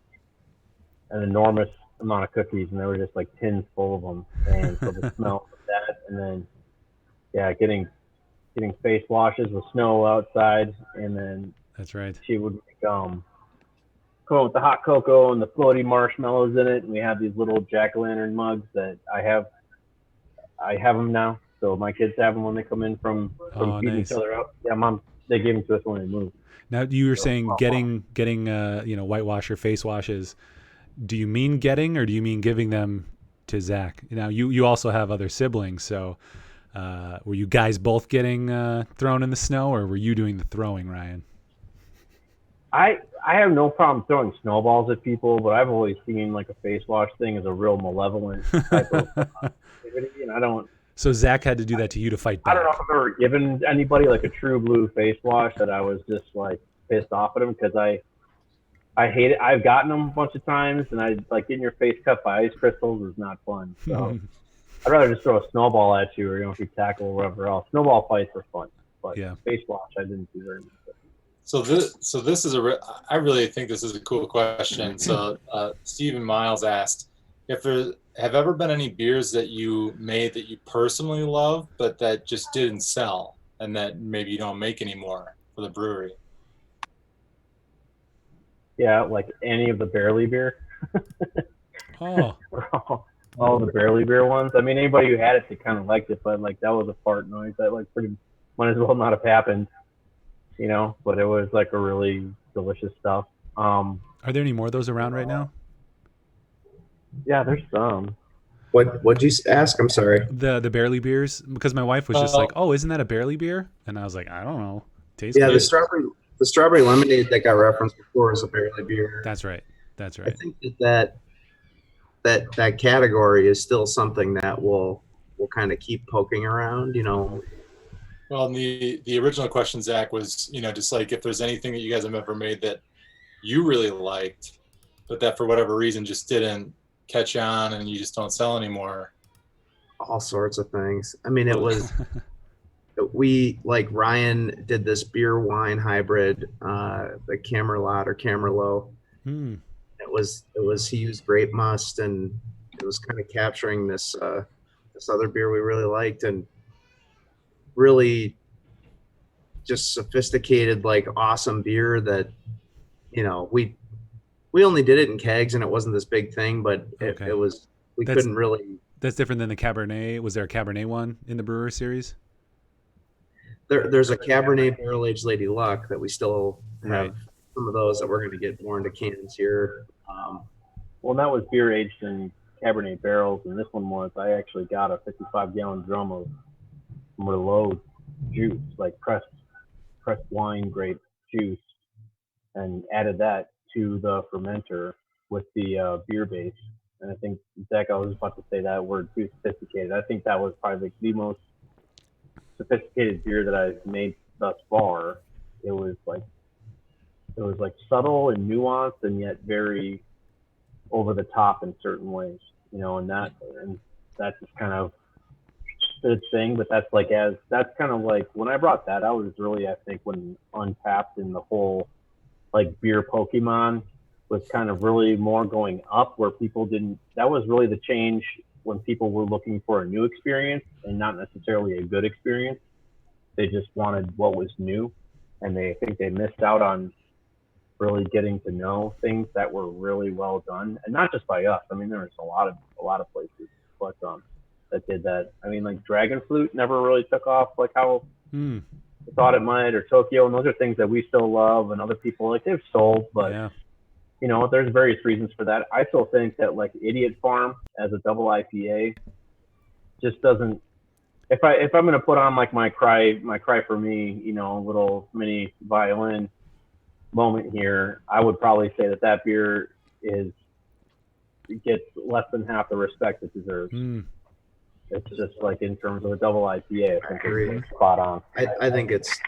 an enormous amount of cookies, and they were just like tins full of them. And so the smell of that, and then getting face washes with snow outside, and then that's right. She would make come with the hot cocoa and the floaty marshmallows in it, and we have these little jack-o'-lantern mugs that I have them now, so my kids have them when they come in from feeding nice. each other out. Yeah, Mom, they gave them to us when they moved. Now you were saying getting whitewash or face washes. Do you mean getting, or do you mean giving them to Zach? Now you also have other siblings, so were you guys both getting thrown in the snow, or were you doing the throwing, Ryan? I have no problem throwing snowballs at people, but I've always seen like a face wash thing as a real malevolent type of activity, and I don't. So Zach had to do that to you to fight back. I don't know if I've ever given anybody like a true blue face wash that I was just like pissed off at them because I hate it. I've gotten them a bunch of times, and I like getting your face cut by ice crystals is not fun. So I'd rather just throw a snowball at you, or if you tackle or whatever else. Snowball fights are fun, but face wash I didn't do very much. So this is I really think this is a cool question. So Stephen Miles asked if there have ever been any beers that you made that you personally love, but that just didn't sell, and that maybe you don't make anymore for the brewery. Yeah, like any of the barley beer. Oh. All the barley beer ones. I mean, anybody who had it, they kind of liked it, but like that was a fart noise that like pretty might as well not have happened. But it was like a really delicious stuff. Are there any more of those around right now? Yeah, there's some. What'd you ask? I'm sorry. The barley beers, because my wife was just like, "Oh, isn't that a barley beer?" And I was like, "I don't know." Tastes good. The strawberry lemonade that got referenced before is a barley beer. That's right. I think that category is still something that we'll kind of keep poking around. Well, the original question, Zach, was, just like if there's anything that you guys have ever made that you really liked, but that for whatever reason just didn't catch on and you just don't sell anymore. All sorts of things. I mean, it was, Ryan did this beer wine hybrid, the Camerlot or Camerlo. It was, he used grape must, and it was kind of capturing this other beer we really liked, and really just sophisticated, like awesome beer that, we only did it in kegs and it wasn't this big thing, but it was, couldn't really. That's different than the Cabernet. Was there a Cabernet one in the brewer series? There's a Cabernet Barrel Aged Lady Luck that we still have some of those that we're going to get more into cans here. Well, that was beer aged in Cabernet barrels, and this one was I actually got a 55-gallon drum of Merlot juice, like pressed wine grape juice, and added that to the fermenter with the beer base. And I think, Zach, I was about to say that word too, sophisticated. I think that was probably the most sophisticated beer that I've made thus far. It was like subtle and nuanced, and yet very over the top in certain ways, and that's just kind of the thing. But that's kind of like when I brought that out was really, I think, when Untapped and the whole like beer Pokemon was kind of really more going up, where people didn't. That was really the change when people were looking for a new experience and not necessarily a good experience. They just wanted what was new, and I think they missed out on really getting to know things that were really well done, and not just by us. I mean, there was a lot of places, but that did that. I mean, like Dragon Flute never really took off like how I thought it might, or Tokyo, and those are things that we still love, and other people like they've sold, but there's various reasons for that. I still think that like Idiot Farm as a double IPA just doesn't. If I'm gonna put on like my cry for me, little mini violin moment here, I would probably say that beer gets less than half the respect it deserves. It's just like in terms of a double IPA, I think it's spot on. I think it's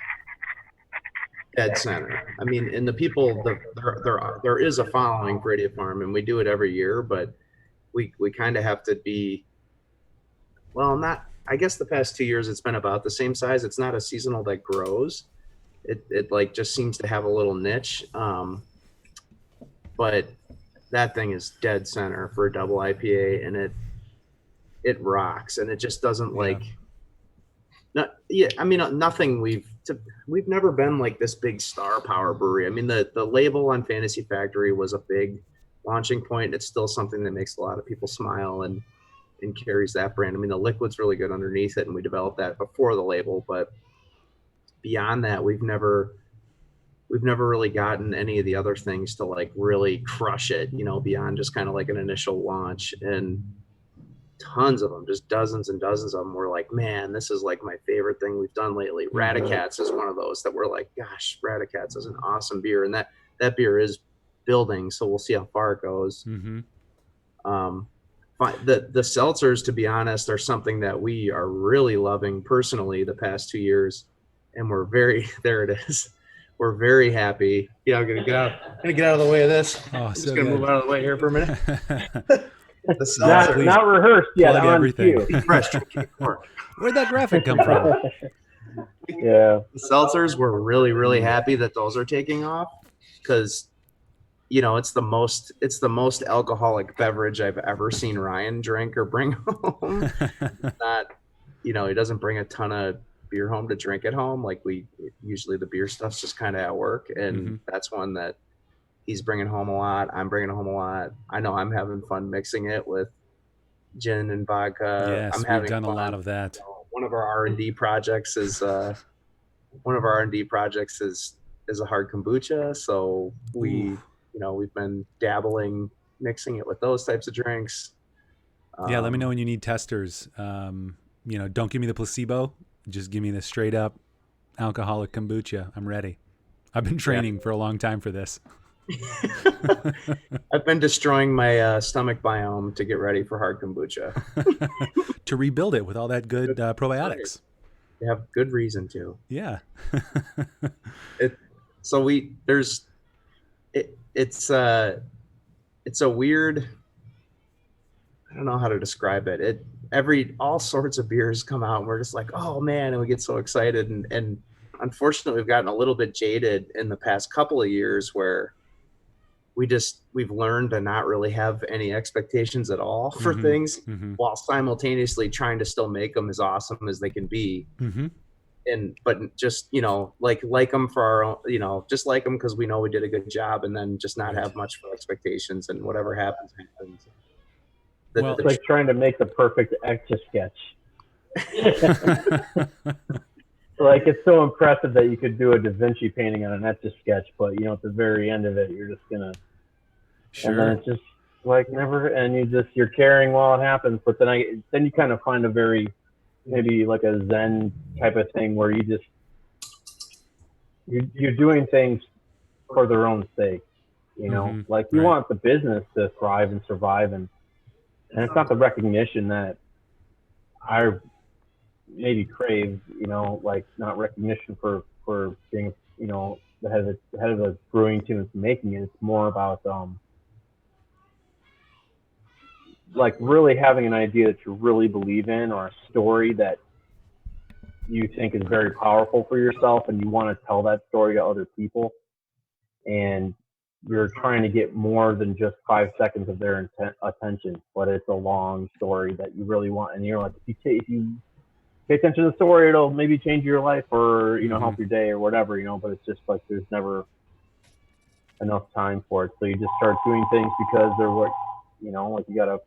dead center. I mean, and the people, there is a following for Idiot Farm, and we do it every year, but we kind of have to be, well, not. I guess the past 2 years it's been about the same size. It's not a seasonal that grows. It like just seems to have a little niche, but that thing is dead center for a double IPA, and it rocks, and it just doesn't nothing. We've never been like this big star power brewery. I mean, the label on Fantasy Factory was a big launching point. It's still something that makes a lot of people smile and carries that brand. I mean, the liquid's really good underneath it, and we developed that before the label, but beyond that, we've never really gotten any of the other things to like really crush it, beyond just kind of like an initial launch. And tons of them, just dozens and dozens of them, were like, man, this is like my favorite thing we've done lately. Radicats is one of those that we're like, gosh, Radicats is an awesome beer, and that beer is building, so we'll see how far it goes. The seltzers, to be honest, are something that we are really loving personally the past 2 years. And we're very happy. Yeah, I'm gonna get out of the way of this. I'm just gonna move out of the way here for a minute. The seltzer, not rehearsed yet. On everything. Fresh. Where'd that graphic come from? Yeah, the seltzers, we're really, really happy that those are taking off, because it's the most alcoholic beverage I've ever seen Ryan drink or bring home. Not, he doesn't bring a ton of beer home to drink at home. Like usually the beer stuff's just kind of at work, and that's one that he's bringing home a lot. I'm bringing home a lot. I know I'm having fun mixing it with gin and vodka. Yes, we've done a lot of that. One of our R&D projects is a hard kombucha. So we've been dabbling, mixing it with those types of drinks. Let me know when you need testers. Don't give me the placebo. Just give me the straight up alcoholic kombucha. I'm ready. I've been training for a long time for this. I've been destroying my stomach biome to get ready for hard kombucha. To rebuild it with all that good probiotics. You have good reason to. Yeah. It's a weird, I don't know how to describe it. All sorts of beers come out, and we're just like, oh man, and we get so excited. And unfortunately, we've gotten a little bit jaded in the past couple of years, where we've learned to not really have any expectations at all for things, while simultaneously trying to still make them as awesome as they can be. But just, like them for our own, just like them because we know we did a good job, and then just not have much for expectations, and whatever happens. It's like trying to make the perfect Etch-a-Sketch. Like, it's so impressive that you could do a Da Vinci painting on an Etch-a-Sketch, but at the very end of it, you're just gonna. Sure. And then it's just like never, and you're caring while it happens. But then you kind of find a very, maybe like a Zen type of thing where you're doing things for their own sake. Like you Right. want the business to thrive and survive, and it's not the recognition that I maybe crave. Like not recognition for being the head of a brewing team that's making it. It's more about like really having an idea that you really believe in, or a story that you think is very powerful for yourself, and you want to tell that story to other people, and you're trying to get more than just 5 seconds of their attention, but it's a long story that you really want. And you're like, if you pay attention to the story, it'll maybe change your life, or help your day or whatever. But it's just like there's never enough time for it, so you just start doing things because they're what like you gotta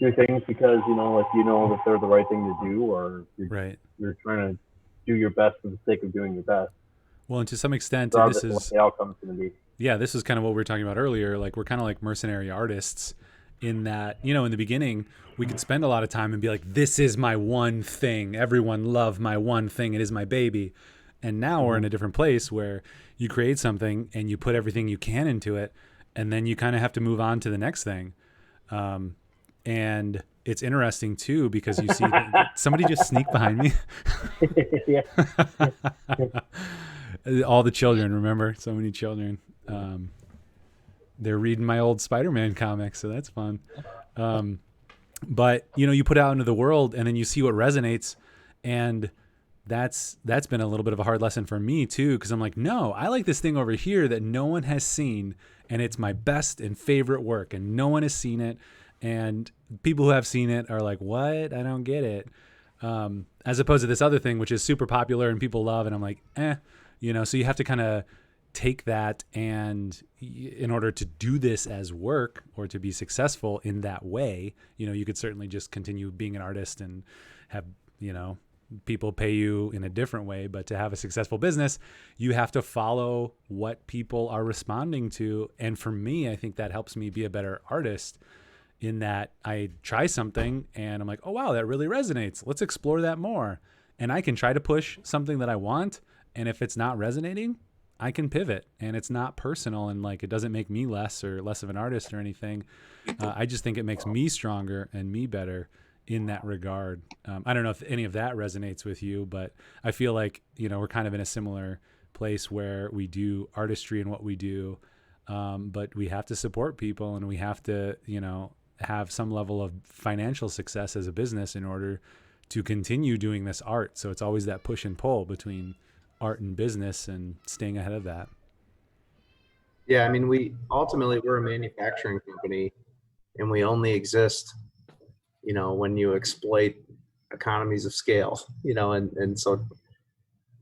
do things because that they're the right thing to do, or Right. you're trying to do your best for the sake of doing your best, Well, and to some extent, regardless this of what is, the outcome's going to be. yeah, this is kind of what we were talking about earlier. Like we're kind of like mercenary artists in that, in the beginning, we could spend a lot of time and be like, this is my one thing. Everyone love my one thing. It is my baby. And now we're in a different place where you create something and you put everything you can into it. And then you kind of have to move on to the next thing. And it's interesting too, because you see somebody just sneak behind me. Yeah. All the children, remember? So many children. They're reading my old Spider-Man comics, so that's fun. But you put out into the world, and then you see what resonates, and that's been a little bit of a hard lesson for me too, because I'm like, no, I like this thing over here that no one has seen, and it's my best and favorite work, and no one has seen it, and people who have seen it are like, what? I don't get it. As opposed to this other thing, which is super popular and people love, and I'm like, so you have to kind of take that, and in order to do this as work or to be successful in that way, you could certainly just continue being an artist and have, people pay you in a different way, but to have a successful business, you have to follow what people are responding to. And for me, I think that helps me be a better artist in that I try something and I'm like, oh, wow, that really resonates. Let's explore that more. And I can try to push something that I want. And if it's not resonating, I can pivot, and it's not personal, and like it doesn't make me less of an artist or anything. I just think it makes me stronger and me better in that regard. I don't know if any of that resonates with you, but I feel like we're kind of in a similar place where we do artistry in what we do, but we have to support people, and we have to have some level of financial success as a business in order to continue doing this art. So it's always that push and pull between art and business and staying ahead of that. Yeah, I mean, we're a manufacturing company, and we only exist, when you exploit economies of scale, and so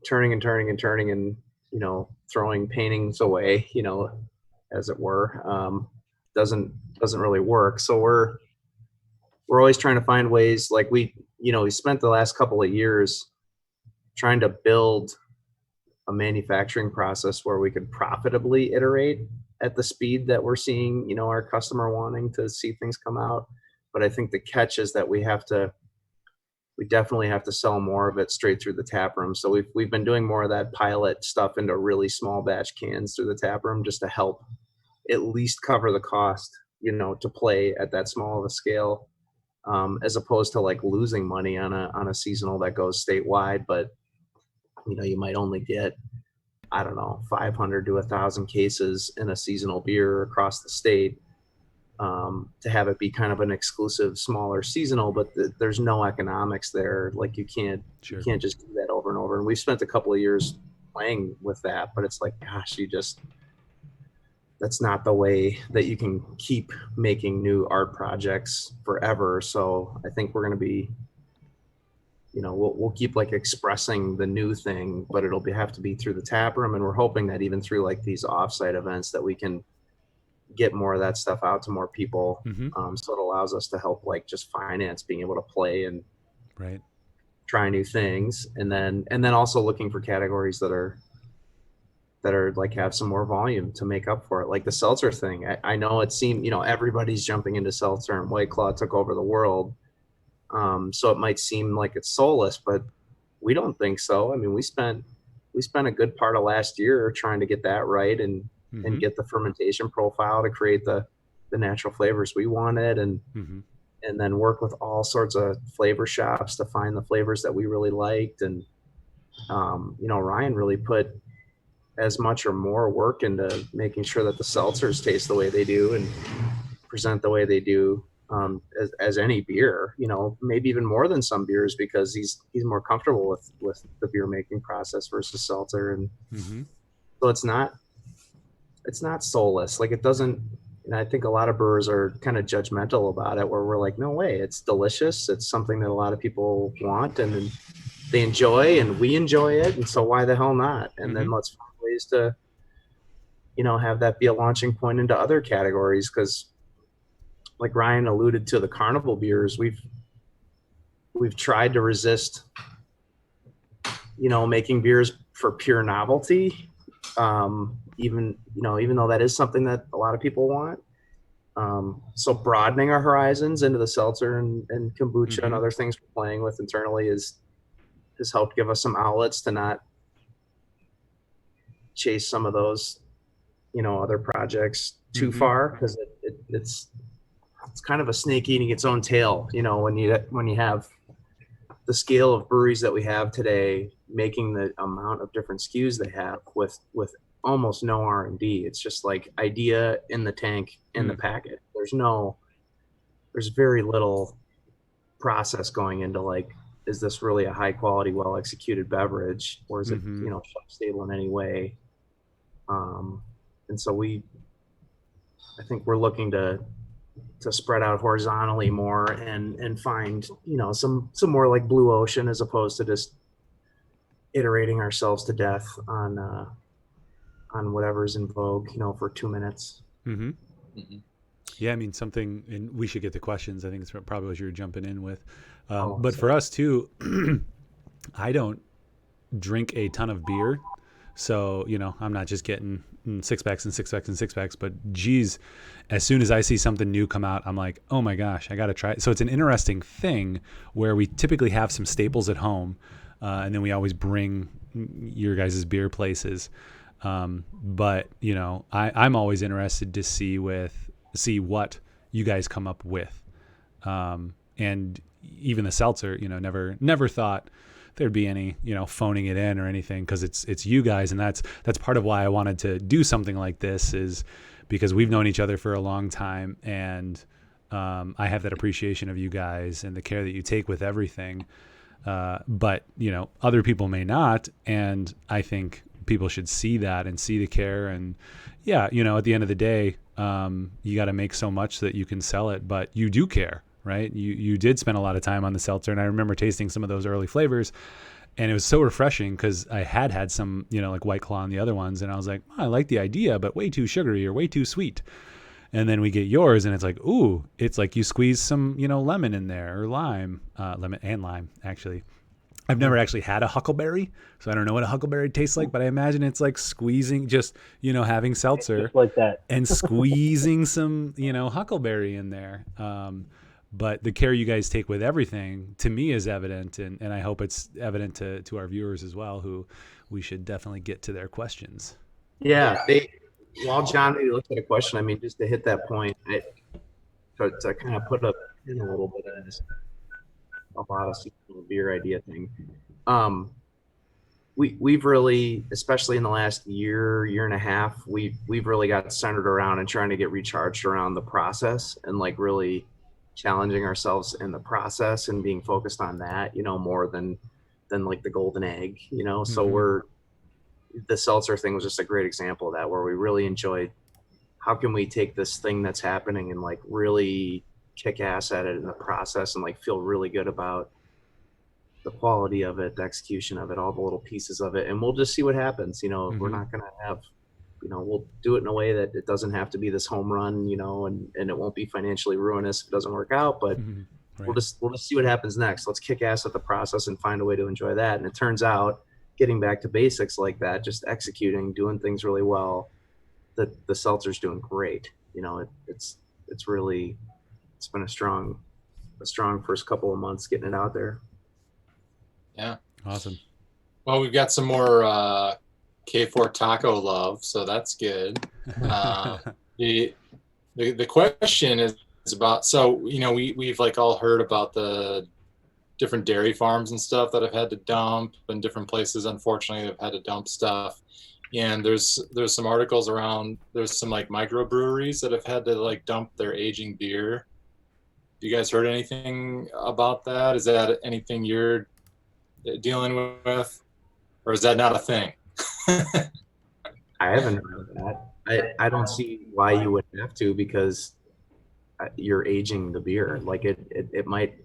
turning and turning and turning and, throwing paintings away, as it were, doesn't really work. So we're always trying to find ways, like we spent the last couple of years trying to build a manufacturing process where we could profitably iterate at the speed that we're seeing, our customer wanting to see things come out. But I think the catch is that we definitely have to sell more of it straight through the tap room. So we've been doing more of that pilot stuff into really small batch cans through the tap room, just to help at least cover the cost, to play at that small of a scale, as opposed to like losing money on a seasonal that goes statewide. But you might only get, I don't know, 500 to 1,000 cases in a seasonal beer across the state, to have it be kind of an exclusive, smaller seasonal, but there's no economics there. Like you can't just do that over and over. And we've spent a couple of years playing with that, but it's like, gosh, that's not the way that you can keep making new art projects forever. So I think we're going to be, we'll keep like expressing the new thing, but have to be through the tap room. And we're hoping that even through like these offsite events that we can get more of that stuff out to more people. So it allows us to help like just finance being able to play and try new things. And then also looking for categories that are that are like have some more volume to make up for it. Like the seltzer thing. I know it seemed, everybody's jumping into seltzer and White Claw took over the world. So it might seem like it's soulless, but we don't think so. I mean, we spent a good part of last year trying to get that right and get the fermentation profile to create the natural flavors we wanted and then work with all sorts of flavor shops to find the flavors that we really liked. And, Ryan really put as much or more work into making sure that the seltzers taste the way they do and present the way they do, as any beer, maybe even more than some beers, because he's more comfortable with the beer making process versus seltzer. And so it's not soulless. Like it doesn't, and I think a lot of brewers are kind of judgmental about it, where we're like, no way, it's delicious. It's something that a lot of people want and they enjoy, and we enjoy it. And so why the hell not? And then let's find ways to, have that be a launching point into other categories. Cause like Ryan alluded to, the carnival beers, we've tried to resist, making beers for pure novelty. Even though that is something that a lot of people want. So broadening our horizons into the seltzer and kombucha and other things we're playing with internally has helped give us some outlets to not chase some of those, other projects too far, because it's kind of a snake eating its own tail, when you have the scale of breweries that we have today, making the amount of different SKUs they have with almost no R&D. It's just like idea in the tank in the packet. There's very little process going into like, is this really a high quality, well executed beverage, or is it, shelf stable in any way? And so I think we're looking to spread out horizontally more and find, some more like blue ocean, as opposed to just iterating ourselves to death on whatever's in vogue, for 2 minutes. Yeah, I mean, something, and we should get to questions. I think it's probably what you're jumping in with. But for us too, I don't drink a ton of beer. So, I'm not just getting 6-packs and 6-packs and 6-packs, but geez, as soon as I see something new come out, I'm like, oh my gosh, I got to try it. So it's an interesting thing where we typically have some staples at home. And then we always bring your guys' beer places. But I'm always interested to see what you guys come up with. And even the seltzer, never thought there'd be any, phoning it in or anything, because it's you guys. And that's part of why I wanted to do something like this, is because we've known each other for a long time. And, I have that appreciation of you guys and the care that you take with everything. But other people may not. And I think people should see that and see the care. And yeah, at the end of the day, you got to make so much that you can sell it, but you do care, right? You did spend a lot of time on the seltzer, and I remember tasting some of those early flavors, and it was so refreshing, because I had some, like White Claw and the other ones, and I was like, I like the idea, but way too sugary or way too sweet. And then we get yours, and it's like, ooh, it's like you squeeze some, lemon in there, or lemon and lime, actually. I've never actually had a huckleberry, so I don't know what a huckleberry tastes like, but I imagine it's like squeezing, just, having seltzer just like that. and squeezing some, huckleberry in there. But the care you guys take with everything, to me, is evident, and I hope it's evident to our viewers as well, who we should definitely get to their questions. Yeah. While John maybe looks at a question, I mean, just to hit that point, to kind of put in a little bit of this, a lot of beer idea thing. We've really, especially in the last year and a half, we've really got centered around and trying to get recharged around the process, and like really challenging ourselves in the process and being focused on that, more than like the golden egg, So the seltzer thing was just a great example of that, where we really enjoyed, how can we take this thing that's happening and like really kick ass at it in the process, and like feel really good about the quality of it, the execution of it, all the little pieces of it. And we'll just see what happens. We're not going to have, we'll do it in a way that it doesn't have to be this home run, and it won't be financially ruinous if it doesn't work out, but Right. we'll just see what happens next. Let's kick ass at the process and find a way to enjoy that. And it turns out getting back to basics like that, just executing, doing things really well, the seltzer's doing great. It's really, it's been a strong first couple of months getting it out there. Yeah. Awesome. Well, we've got some more K4 taco love, so that's good. The question is about, so we've like all heard about the different dairy farms and stuff that have had to dump, and different places unfortunately have had to dump stuff. And there's some articles around, there's some like microbreweries that have had to like dump their aging beer. You guys heard anything about that? Is that anything you're dealing with, or is that not a thing? I haven't heard of that. I don't see why you would have to, because you're aging the beer. Like it might,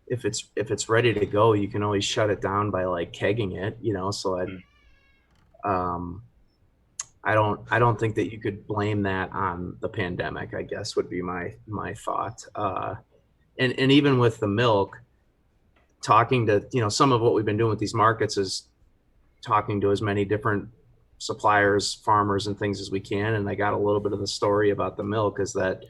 if it's ready to go, you can always shut it down by like kegging it, so I don't think that you could blame that on the pandemic, I guess would be my thought. And even with the milk, talking to, some of what we've been doing with these markets is talking to as many different suppliers, farmers and things as we can. And I got a little bit of the story about the milk is that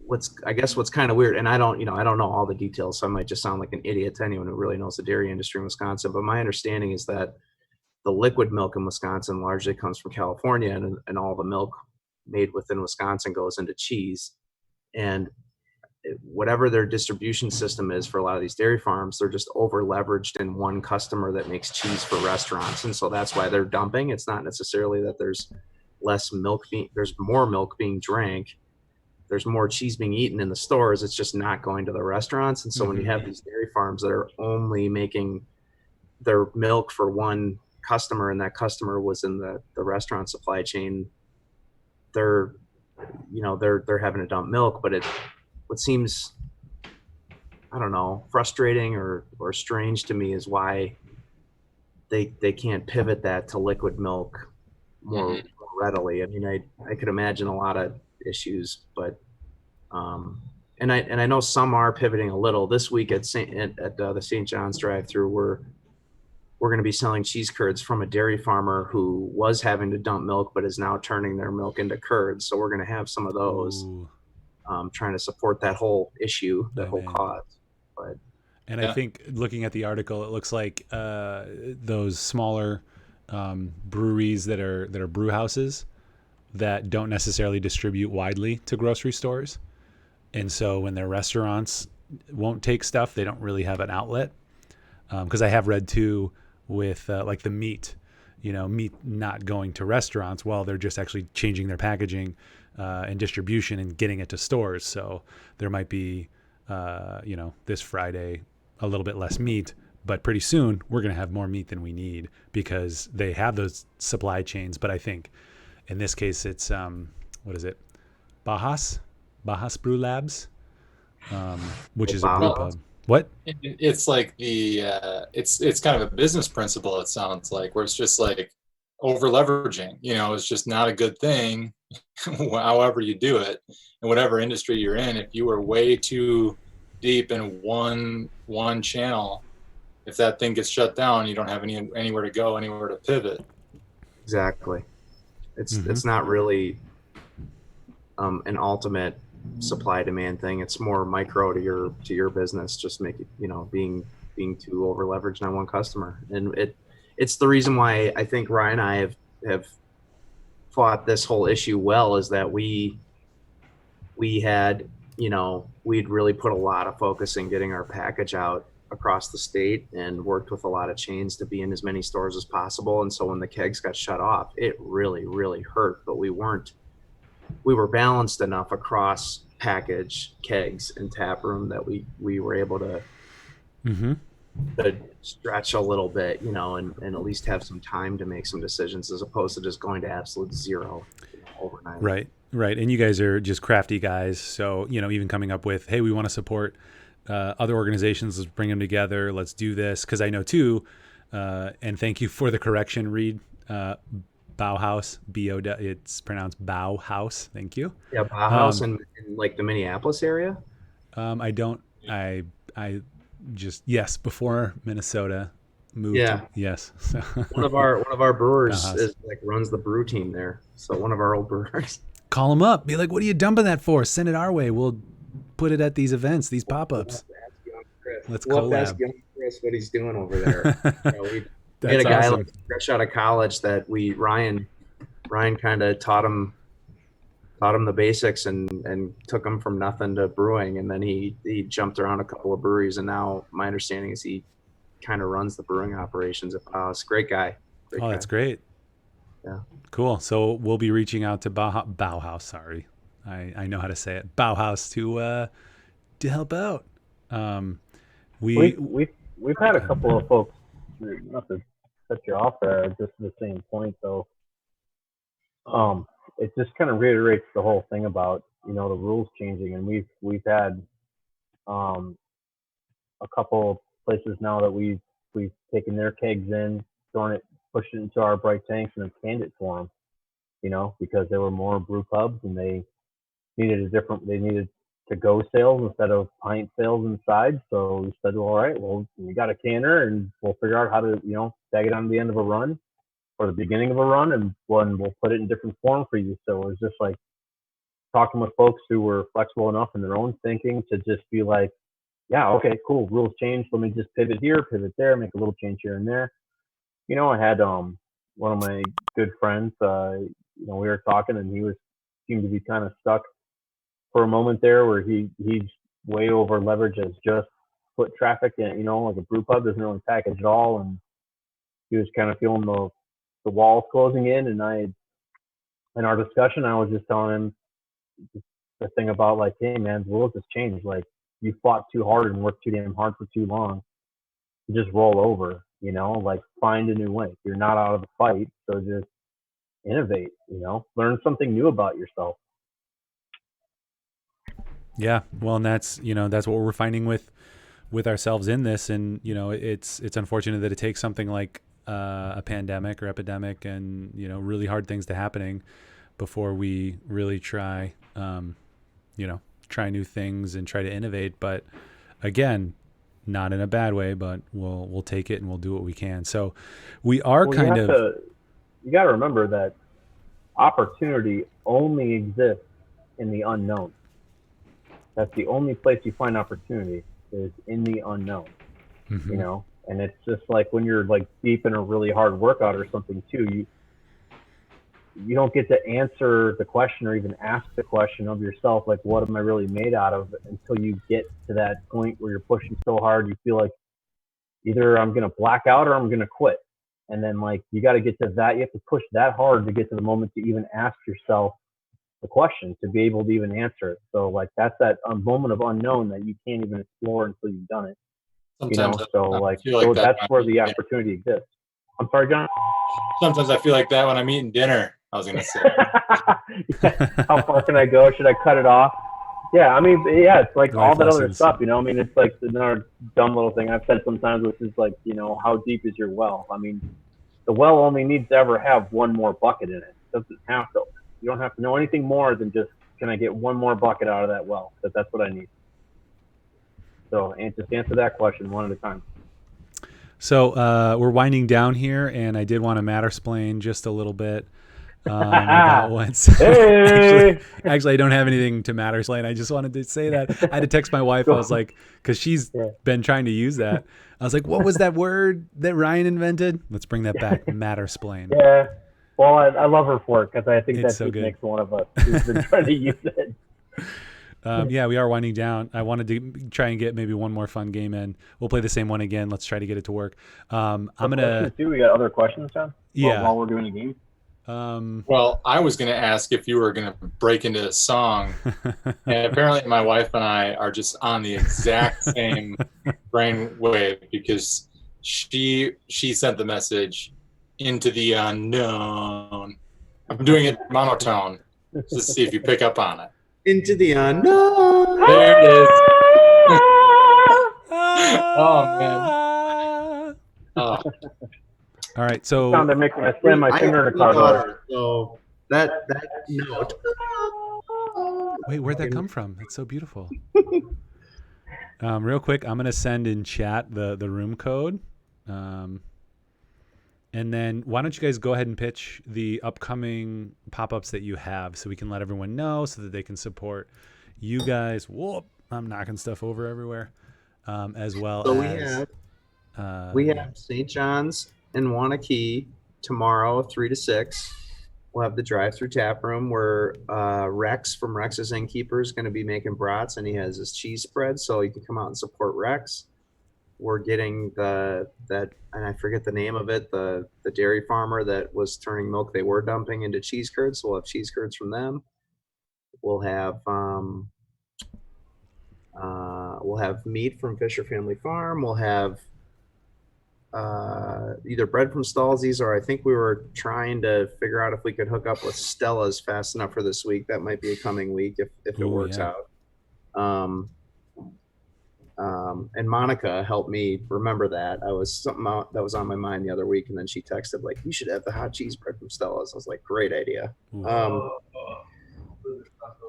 what's kind of weird, and I don't know all the details, so I might just sound like an idiot to anyone who really knows the dairy industry in Wisconsin, but my understanding is that the liquid milk in Wisconsin largely comes from California, and all the milk made within Wisconsin goes into cheese. And whatever their distribution system is for a lot of these dairy farms, they're just over leveraged in one customer that makes cheese for restaurants. And so that's why they're dumping. It's not necessarily that there's there's more milk being drank. There's more cheese being eaten in the stores. It's just not going to the restaurants. And so when you have these dairy farms that are only making their milk for one customer, and that customer was in the restaurant supply chain, they're having to dump milk. But what seems, I don't know, frustrating or strange to me is why they can't pivot that to liquid milk more readily. I mean, I could imagine a lot of issues, but and I know some are pivoting a little. This week at the St. John's drive-through, we're going to be selling cheese curds from a dairy farmer who was having to dump milk but is now turning their milk into curds. So we're going to have some of those, trying to support that whole issue, that whole cause. But I think looking at the article, it looks like those smaller breweries that are brew houses that don't necessarily distribute widely to grocery stores. And so when their restaurants won't take stuff, they don't really have an outlet. Because I have read too with like the meat not going to restaurants, while they're just actually changing their packaging and distribution and getting it to stores. So there might be, this Friday, a little bit less meat, but pretty soon we're going to have more meat than we need because they have those supply chains. But I think in this case, it's, what is it? Bajas Brew Labs, which is a brew pub. What? It's like it's kind of a business principle, it sounds like, where it's just like over leveraging, it's just not a good thing, however you do it, in whatever industry you're in. If you were way too deep in one channel, if that thing gets shut down, you don't have anywhere to go, anywhere to pivot. Exactly. It's not really an ultimate supply demand thing. It's more micro to your business, just make it, being too over leveraged on one customer. And it's the reason why I think Ryan and I have fought this whole issue well, is that we had, we'd really put a lot of focus in getting our package out across the state and worked with a lot of chains to be in as many stores as possible. And so when the kegs got shut off, it really, really hurt, but we were balanced enough across package, kegs, and tap room that we were able to stretch a little bit, and at least have some time to make some decisions, as opposed to just going to absolute zero overnight. Right. And you guys are just crafty guys. So, even coming up with, hey, we want to support other organizations, let's bring them together, let's do this. Because I know too, and thank you for the correction, Reed, Bauhaus, it's pronounced Bauhaus. Thank you. Yeah, Bauhaus in like the Minneapolis area. I just, yes, before Minnesota, moved. Yeah. Yes. One of our brewers Bauhaus. is like runs the brew team there. So one of our old brewers. Call them up. Be like, what are you dumping that for? Send it our way. We'll put it at these events, these pop-ups. Let's We'll have to ask collab. young Chris what he's doing over there. We had That's a guy awesome. like fresh out of college that Ryan kind of taught him the basics and took him from nothing to brewing, and then he jumped around a couple of breweries, and now my understanding is he kind of runs the brewing operations at POS. Great guy. Oh, that's great. Yeah. Cool. So we'll be reaching out to Bauhaus. Sorry, I know how to say it. Bauhaus to help out. We've had a couple of folks, not to cut you off there, just the same point though. It just kind of reiterates the whole thing about, the rules changing, and we've had a couple places now that we've taken their kegs in, thrown it, pushed it into our bright tanks, and then canned it for them. Because there were more brew pubs and they needed to go sales instead of pint sales inside. So we said, well, all right, well, we got a canner and we'll figure out how to, tag it on the end of a run or the beginning of a run, and we'll put it in different form for you. So it was just like talking with folks who were flexible enough in their own thinking to just be like, yeah, okay, cool, rules changed. Let me just pivot here, pivot there, make a little change here and there. I had one of my good friends, we were talking, and he seemed to be kind of stuck for a moment there where he's way over leveraged as just foot traffic, and like a brew pub doesn't really package at all, and he was kind of feeling the walls closing in. And in our discussion, I was just telling him the thing about like, hey man, the rules has changed. Like, you fought too hard and worked too damn hard for too long. You just roll over, like find a new way. You're not out of the fight, so just innovate, learn something new about yourself. Yeah, well, and that's what we're finding with ourselves in this, and it's unfortunate that it takes something like a pandemic or epidemic and really hard things to happening before we really try new things and try to innovate. But again, not in a bad way, but we'll take it and we'll do what we can. So we are you got to remember that opportunity only exists in the unknown. That's the only place you find opportunity, is in the unknown. Mm-hmm. And it's just like when you're like deep in a really hard workout or something too, you don't get to answer the question or even ask the question of yourself, like, what am I really made out of, until you get to that point where you're pushing so hard you feel like either I'm going to black out or I'm going to quit. And then like you got to get to that, you have to push that hard to get to the moment to even ask yourself the question, to be able to even answer it. So like that's that moment of unknown that you can't even explore until you've done it. Sometimes That's where the opportunity exists. I'm sorry, John. Sometimes I feel like that when I'm eating dinner. I was gonna say. How far can I go? Should I cut it off? Yeah, I mean, yeah, it's like all that other stuff. I mean, it's like another dumb little thing I've said sometimes, which is like, how deep is your well? I mean, the well only needs to ever have one more bucket in it. It doesn't have to. You don't have to know anything more than just, can I get one more bucket out of that well? Because that's what I need. So, and just answer that question one at a time. So we're winding down here, and I did want to matter-splain just a little bit about what's hey! actually I don't have anything to matter-splain. I just wanted to say that. I had to text my wife. I was like, because she's been trying to use that. I was like, what was that word that Ryan invented? Let's bring that back. Matter-splain. Yeah. Well, I love her for it, because I think it's that so good. makes one of us who's been trying to use it. Yeah, we are winding down. I wanted to try and get maybe one more fun game in. We'll play the same one again. Let's try to get it to work. I'm gonna. We got other questions, John? Yeah. While we're doing the game. Well, I was going to ask if you were going to break into a song, and apparently my wife and I are just on the exact same brainwave, because she sent the message into the unknown. I'm doing it monotone to see if you pick up on it. Into the unknown. There it is. Oh man. Oh. All right, so sound that makes me slam my finger in a car door. So that note. Wait, where'd that come from? It's so beautiful. Real quick, I'm gonna send in chat the room code. And then why don't you guys go ahead and pitch the upcoming pop-ups that you have so we can let everyone know so that they can support you guys. Whoop, I'm knocking stuff over everywhere. As well So as we have St. John's in Wanakee tomorrow, 3 to 6. We'll have the drive-through tap room where Rex from Rex's Innkeeper is going to be making brats, and he has his cheese spread, so you can come out and support Rex. We're getting and I forget the name of it, the dairy farmer that was turning milk they were dumping into cheese curds. So we'll have cheese curds from them. We'll have meat from Fisher Family Farm. We'll have either bread from Stallsies, or I think we were trying to figure out if we could hook up with Stella's fast enough for this week. That might be a coming week if it works out. And Monica helped me remember that. I was something that was on my mind the other week, and then she texted like, "You should have the hot cheese bread from Stella's." I was like, "Great idea."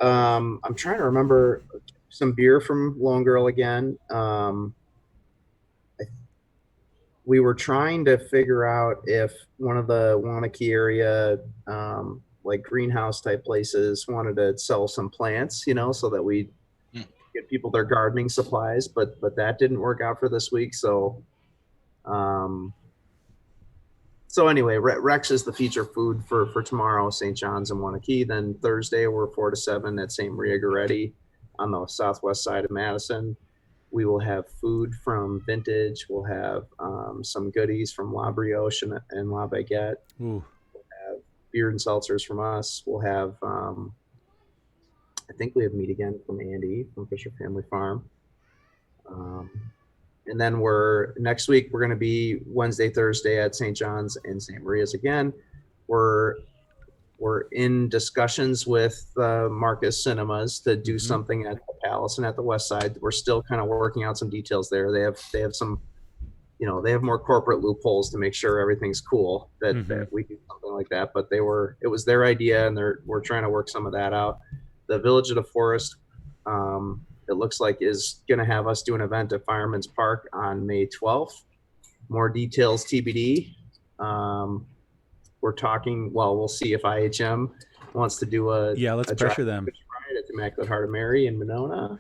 I'm trying to remember some beer from Lone Girl again. We were trying to figure out if one of the Wanakee area, like greenhouse type places, wanted to sell some plants, so that we get people their gardening supplies, but that didn't work out for this week. So anyway, Rex is the feature food for tomorrow, St. John's and Wanakee. Then Thursday we're 4 to 7 at St. Maria Goretti on the southwest side of Madison. We will have food from Vintage. We'll have some goodies from La Brioche and La Baguette. We'll have beer and seltzers from us. We'll have I think we have meat again from Andy from Fisher Family Farm. And then next week we're going to be Wednesday, Thursday at St. John's and St. Maria's again. We're in discussions with Marcus Cinemas to do something at the Palace and at the West Side. We're still kind of working out some details there. They have some, they have more corporate loopholes to make sure everything's cool that we do something like that. But it was their idea, and we're trying to work some of that out. The Village of the Forest, it looks like, is going to have us do an event at Fireman's Park on May 12th. More details TBD. We're talking, we'll see if IHM wants to do let's pressure them ride at the Immaculate Heart of Mary in Monona.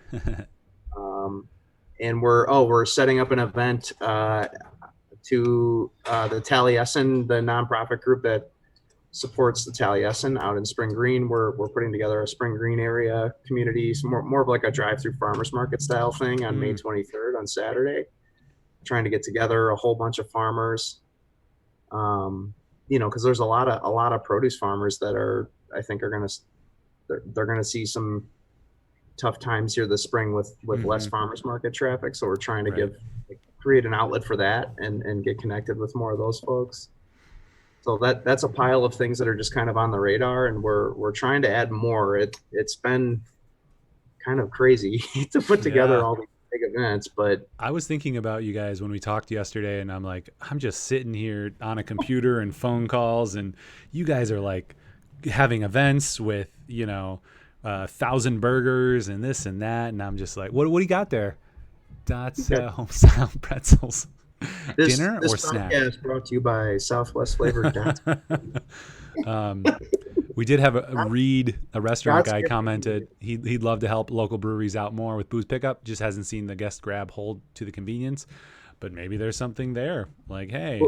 And we're setting up an event to the Taliesin, the nonprofit group that supports the Taliesin out in Spring Green. We're putting together a Spring Green area community, more of like a drive-through farmers market style thing on May 23rd on Saturday. Trying to get together a whole bunch of farmers. Because there's a lot of produce farmers that I think they're gonna see some tough times here this spring with less farmers market traffic. So we're trying to create an outlet for that and get connected with more of those folks. So that's a pile of things that are just kind of on the radar, and we're trying to add more. It's been kind of crazy to put together all these big events, but I was thinking about you guys when we talked yesterday, and I'm like, I'm just sitting here on a computer and phone calls, and you guys are like having events with 1,000 burgers and this and that, and I'm just like, what do you got there? Dots homestyle pretzels. Dinner or snack? This podcast is brought to you by Southwest Flavored Dots. We did have a restaurant guy commented he'd love to help local breweries out more with booze pickup. Just hasn't seen the guest grab hold to the convenience, but maybe there's something there. Like, hey,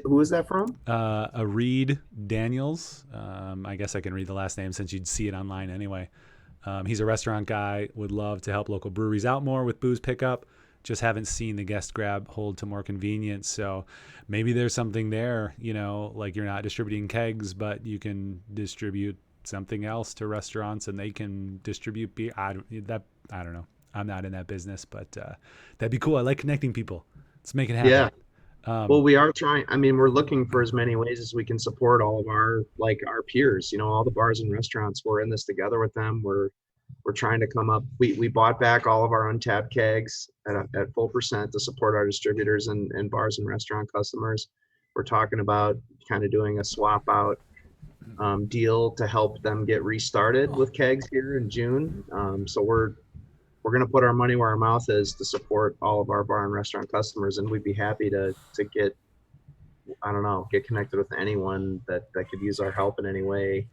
who is that from? A Reed Daniels. I guess I can read the last name since you'd see it online anyway. He's a restaurant guy. Would love to help local breweries out more with booze pickup. Just haven't seen the guest grab hold to more convenience. So maybe there's something there, like you're not distributing kegs, but you can distribute something else to restaurants and they can distribute beer. I don't know. I'm not in that business, but that'd be cool. I like connecting people. Let's make it happen. Yeah. We are trying. We're looking for as many ways as we can support all of our peers, all the bars and restaurants. We're in this together with them. We're trying to come up. We bought back all of our untapped kegs at full percent to support our distributors and bars and restaurant customers. We're talking about kind of doing a swap out deal to help them get restarted with kegs here in June. So we're going to put our money where our mouth is to support all of our bar and restaurant customers, and we'd be happy to get, I don't know, get connected with anyone that could use our help in any way,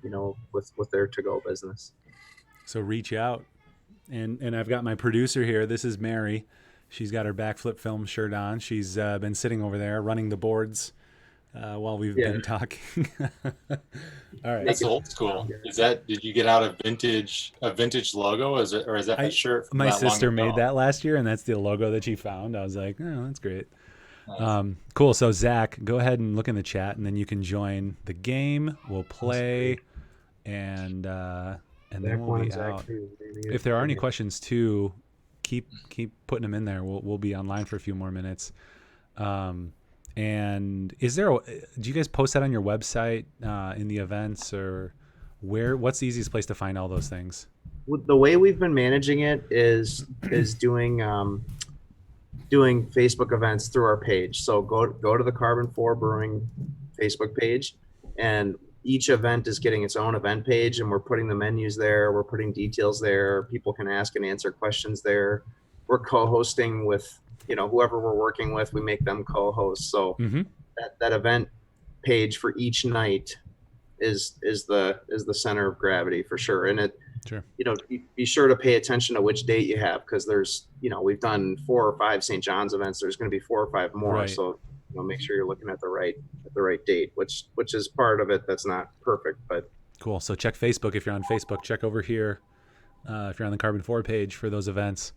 with their to-go business. So reach out. And I've got my producer here. This is Mary. She's got her backflip film shirt on. She's been sitting over there running the boards while we've been talking. All right. That's old school. Did you get out a vintage logo? Is that a shirt from my that sister long ago? made that last year, and that's the logo that she found. I was like, oh, that's great. Nice. Cool. So Zach, go ahead and look in the chat, and then you can join the game. We'll play, and then we'll be out. If there are any questions too, keep putting them in there. We'll be online for a few more minutes. And do you guys post that on your website in the events, or what's the easiest place to find all those things? The way we've been managing it is doing Facebook events through our page. So go to the Karben4 Brewing Facebook page, and each event is getting its own event page, and we're putting the menus there. We're putting details there. People can ask and answer questions there. We're co-hosting with, whoever we're working with, we make them co-host. So that event page for each night is the center of gravity for sure. And be sure to pay attention to which date you have, because there's, we've done 4 or 5 St. John's events. There's going to be 4 or 5 more. Right. So make sure you're looking at the right date, which is part of it. That's not perfect, but cool. So check Facebook. If you're on Facebook, check over here. If you're on the Karben4 page for those events.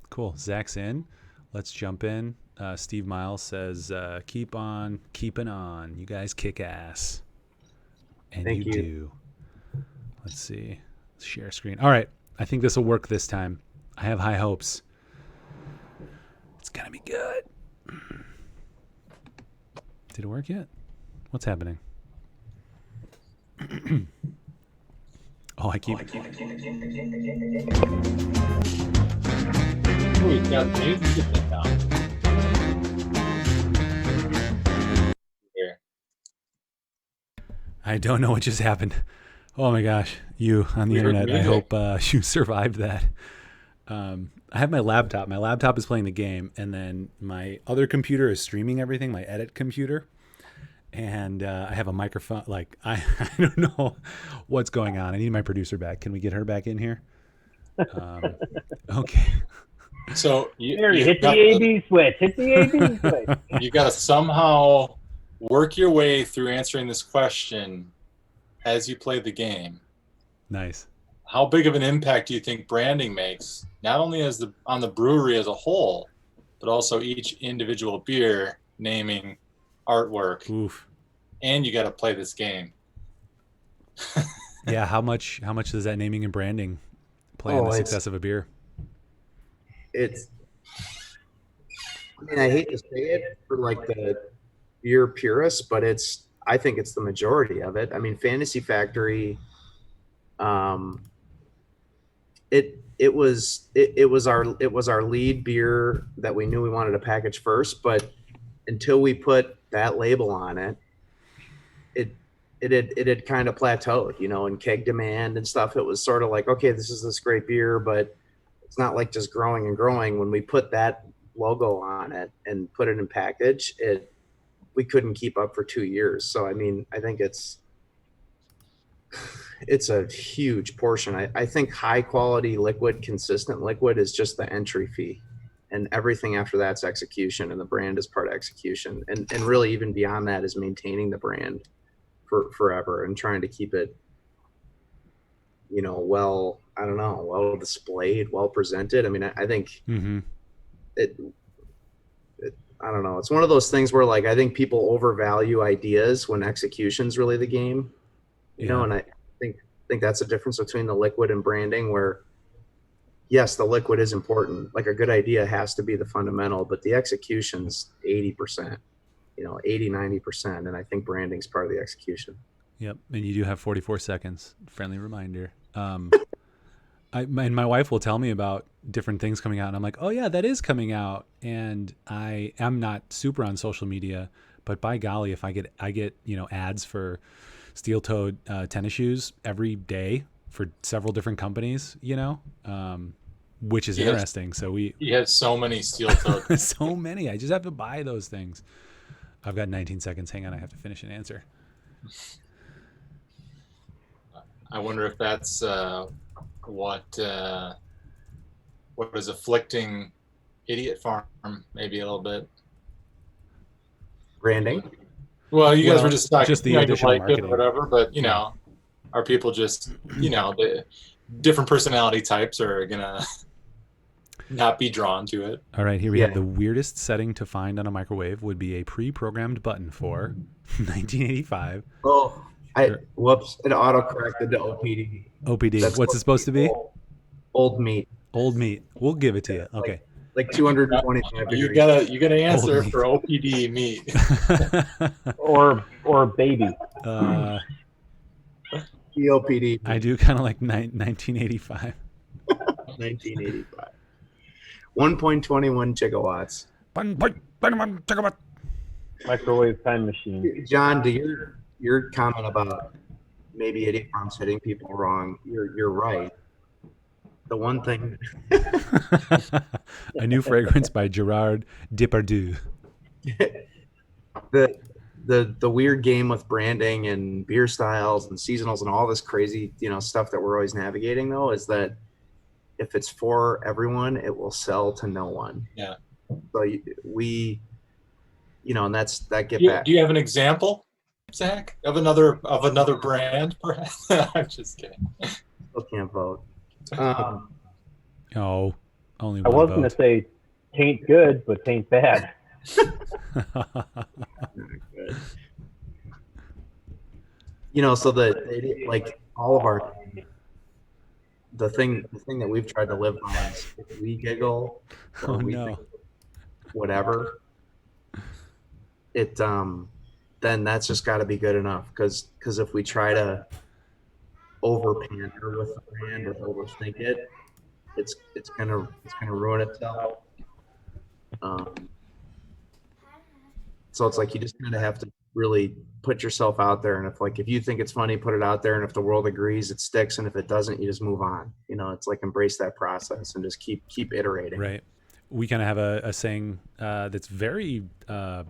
Cool. Zach's in. Let's jump in. Steve Miles says, keep on keeping on. You guys kick ass. And Thank you do. Let's see. Let's share screen. All right. I think this will work this time. I have high hopes. It's going to be good. Did it work yet? What's happening? I keep. Ooh, he's got music down. Here. I don't know what just happened. Oh my gosh, you on the internet. I hope you survived that. I have my laptop. My laptop is playing the game, and then my other computer is streaming everything, my edit computer. And I have a microphone. Like, I don't know what's going on. I need my producer back. Can we get her back in here? Okay. So hit the AB switch. Hit the AB switch. You got to somehow work your way through answering this question as you play the game. Nice. How big of an impact do you think branding makes, not only on the brewery as a whole, but also each individual beer, naming, artwork? Oof. And you got to play this game. Yeah. How much does that naming and branding play in the success of a beer? I hate to say it for like the beer purists, but I think it's the majority of it. I mean, Fantasy Factory, it was our lead beer that we knew we wanted to package first, but until we put that label on it, it had kind of plateaued, in keg demand and stuff. It was sort of like, okay, this is this great beer, but it's not like just growing and growing. When we put that logo on it and put it in package, we couldn't keep up for 2 years. So, I mean, I think it's a huge portion. I think high quality liquid, consistent liquid is just the entry fee, and everything after that's execution, and the brand is part of execution. And really even beyond that is maintaining the brand for forever and trying to keep it, well displayed, well presented. I mean, I think I don't know. It's one of those things where, like, I think people overvalue ideas when execution's really the game, and I think that's the difference between the liquid and branding, where yes, the liquid is important. Like, a good idea has to be the fundamental, but the execution's 80%, 80-90%. And I think branding's part of the execution. Yep. And you do have 44 seconds. Friendly reminder. My wife will tell me about different things coming out, and I'm like, oh yeah, that is coming out. And I am not super on social media, but by golly, if I get ads for steel-toed tennis shoes every day for several different companies, which is interesting. So he has so many steel toed. so many. I just have to buy those things. I've got 19 seconds. Hang on, I have to finish an answer. I wonder if that's what is afflicting Idiot Farm maybe a little bit. Branding. Well, you guys were just talking just the additional like marketing it or whatever, but are people just the different personality types are gonna not be drawn to it. All right, here we have the weirdest setting to find on a microwave would be a pre-programmed button for 1985. Oh, whoops! It auto-corrected to OPD. OPD. What's it supposed to be? Old meat. Old meat. We'll give it to you. Okay. Like 225 you degrees. You gotta answer for OPD meat. or baby. EOPD. I do kind of like 1985. 1985. 1.21 gigawatts. 1.21 gigawatt. Microwave time machine. John, to your comment about maybe Idiot Farm's hitting people wrong, you're right. The one thing. A new fragrance by Gerard Depardieu. The weird game with branding and beer styles and seasonals and all this crazy stuff that we're always navigating though is that if it's for everyone, it will sell to no one. Yeah. So we, and that's that get back. Do you have an example, Zach, of another brand? Perhaps? I'm just kidding. Still can't vote. Oh, only I one was vote. going to say taint good, but taint bad. So like all of our the thing that we've tried to live by is if we giggle or think whatever, it then that's just got to be good enough because if we try to over pander with the brand or overthink it, it's gonna ruin itself. So it's like you just kind of have to really put yourself out there, and if you think it's funny, put it out there, and if the world agrees, it sticks, and if it doesn't, you just move on. It's like embrace that process and just keep iterating. Right. We kind of have a saying that's very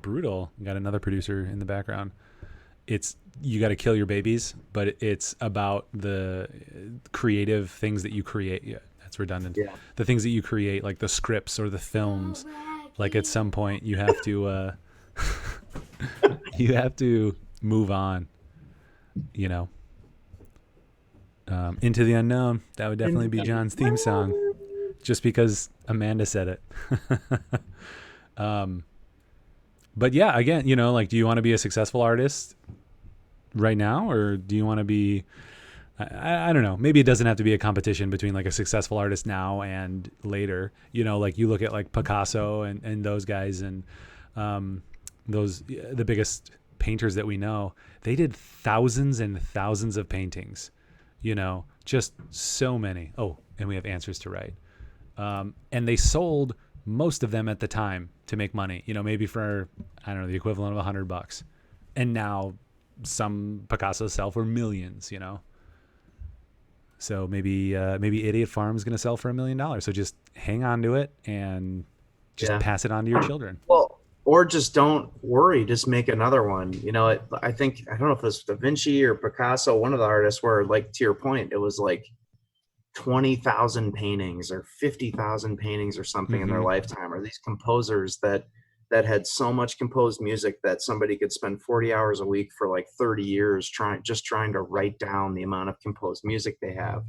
brutal. We got another producer in the background. It's you got to kill your babies, but it's about the creative things that you create. Yeah, that's redundant. Yeah. The things that you create, like the scripts or the films. Like at some point, you have to you have to move on. Into the Unknown. That would definitely be John's theme song, just because Amanda said it. But yeah, again, do you want to be a successful artist right now, or do you want to be, I don't know, maybe it doesn't have to be a competition between like a successful artist now and later, like you look at like Picasso and those guys and the biggest painters that we know, they did thousands and thousands of paintings, just so many. Oh, and we have answers to write. And they sold most of them at the time to make money, maybe for, I don't know, the equivalent of $100. And now some Picassos sell for millions, So maybe Idiot Farm is going to sell for $1 million. So just hang on to it and just pass it on to your children. Well, or just don't worry, just make another one. I think, I don't know if it was Da Vinci or Picasso, one of the artists where, like, to your point, it was like 20,000 paintings or 50,000 paintings or something in their lifetime, or these composers that had so much composed music that somebody could spend 40 hours a week for like 30 years trying to write down the amount of composed music they have.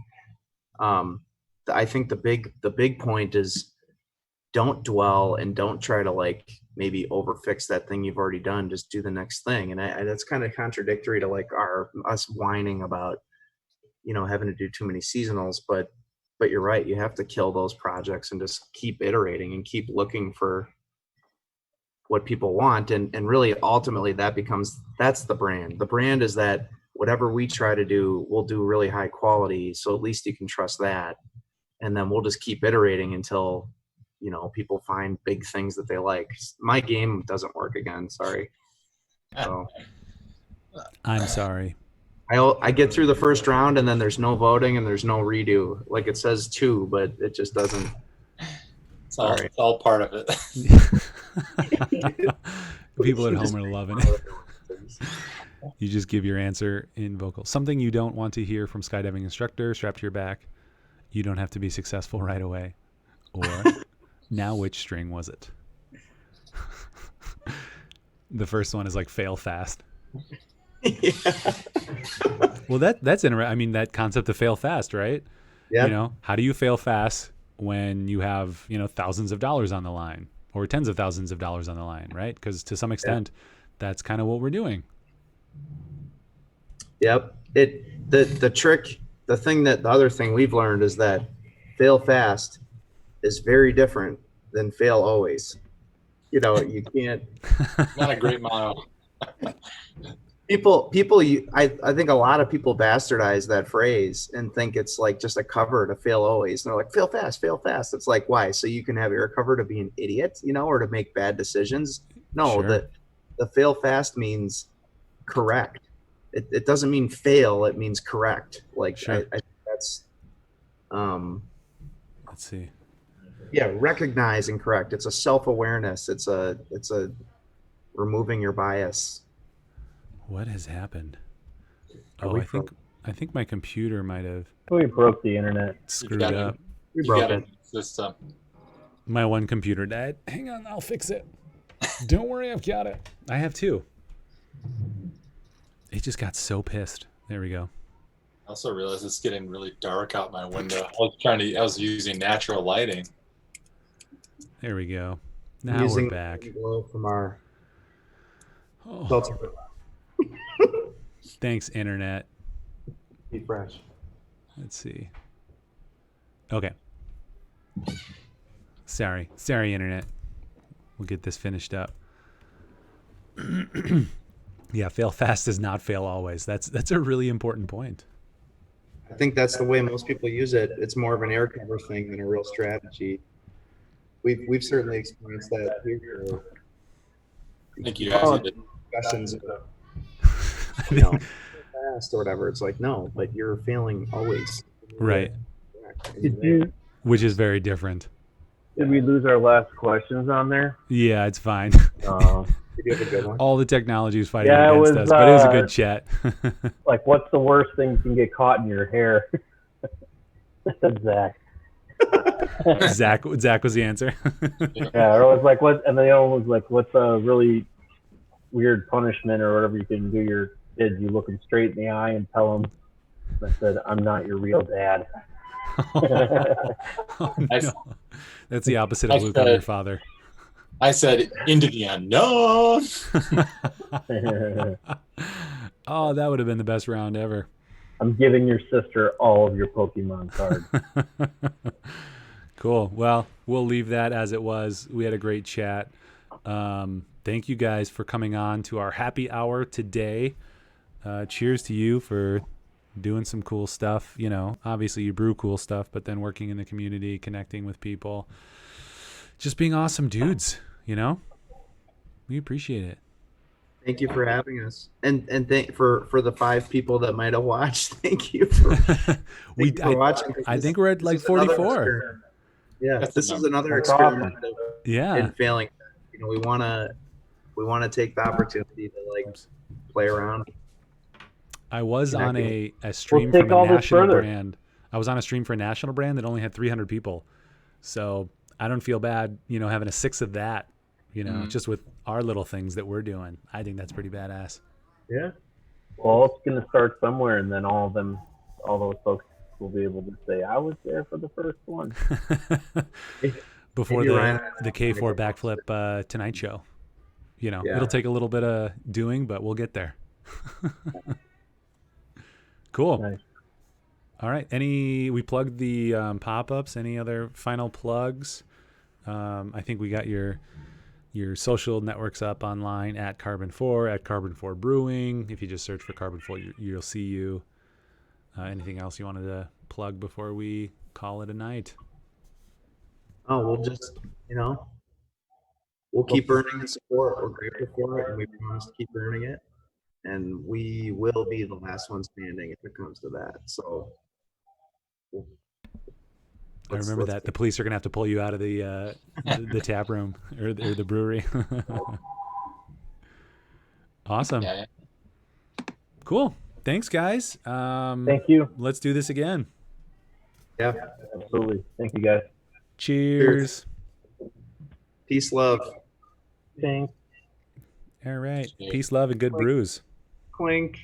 I think the big point is don't dwell and don't try to like maybe overfix that thing you've already done. Just do the next thing. And that's kind of contradictory to like us whining about having to do too many seasonals, but you're right. You have to kill those projects and just keep iterating and keep looking for what people want. And really ultimately that's the brand. The brand is that whatever we try to do, we'll do really high quality. So at least you can trust that. And then we'll just keep iterating until, people find big things that they like. My game doesn't work again. Sorry. So I'm sorry. I get through the first round and then there's no voting and there's no redo. Like it says 2, but it just doesn't. It's all part of it. People at home are loving it. You just give your answer in vocal. Something you don't want to hear from skydiving instructor strapped to your back. You don't have to be successful right away. Or, now which string was it? The first one is like fail fast. Yeah. Well, that's interesting. I mean, that concept of fail fast, right? Yeah. You know, how do you fail fast when you have, thousands of dollars on the line or tens of thousands of dollars on the line, right? Because to some extent, that's kind of what we're doing. Yep. The trick, the other thing we've learned is that fail fast is very different than fail always. You can't. Not a great motto. People, I think a lot of people bastardize that phrase and think it's like just a cover to fail always. And they're like, fail fast, fail fast. It's like, why? So you can have air cover to be an idiot, or to make bad decisions? No, Sure. the fail fast means correct. It doesn't mean fail. It means correct. Like, Sure. I that's, Let's see. yeah, recognize and correct. It's a self-awareness. It's a removing your bias. What has happened? Are Oh, we I think my computer might have We broke the internet. screwed up. We You broke got it. system. My one computer died. Hang on, I'll fix it. Don't worry, I've got it. I have 2. It just got so pissed. There we go. I also realized it's getting really dark out my window. I was using natural lighting. There we go. Now Using we're back. the glow from our Oh, filter. thanks, internet. Be fresh. Let's see. Okay. Sorry, internet. We'll get this finished up. Yeah, fail fast does not fail always. That's a really important point. I think that's the way most people use it. It's more of an air cover thing than a real strategy. We've certainly experienced that here. I think you guys need to Discussions of, fast or whatever. It's like, no, but you're failing always. Right. Which is very different. Did we lose our last questions on there? Yeah, it's fine. Did you have a good one? All the technology is fighting Yeah, it against was, us, but it was a good chat. Like, what's the worst thing you can get caught in your hair? Zach. Zach was the answer. Yeah, or it was like, what? And the other one was like, what's a really weird punishment or whatever you can do your kids? You look them straight in the eye and tell them, I said, I'm not your real dad. Oh, no. That's the opposite of Luke, I'm your father. I said, into the unknown. Oh, that would have been the best round ever. I'm giving your sister all of your Pokemon cards. Cool. Well, we'll leave that as it was. We had a great chat. Thank you guys for coming on to our happy hour today. Cheers to you for doing some cool stuff. Obviously you brew cool stuff, but then working in the community, connecting with people, just being awesome dudes. We appreciate it. Thank you for having us, and thank for the 5 people that might have watched. Thank you for watching. I think we're at like 44. Yeah, That's this is enough. another That's experiment Yeah. in failing. We want to take the opportunity to play around. I was on a stream from a national brand. I was on a stream for a national brand that only had 300 people. So I don't feel bad, having a 6 of that, just with our little things that we're doing. I think that's pretty badass. Yeah. Well, it's going to start somewhere, and then all those folks will be able to say, I was there for the first one. Before Maybe the K4 backflip Tonight Show. Yeah. It'll take a little bit of doing, but we'll get there. Cool. Nice. All right. We plugged the pop-ups. Any other final plugs? I think we got your social networks up online at Karben4, at Karben4 Brewing. If you just search for Karben4, you'll see you. Anything else you wanted to plug before we call it a night? Oh, we'll just, we'll keep earning the support. We're grateful for it, and we promise to keep earning it. and we will be the last one standing if it comes to that. So I remember that the police are gonna have to pull you out of the tap room or the brewery. Awesome. Yeah. Cool. Thanks, guys. Thank you. Let's do this again. Yeah. Absolutely. Thank you, guys. Cheers. Peace, love. Thanks. All right. Cheers. Peace, love, and good brews. Clink.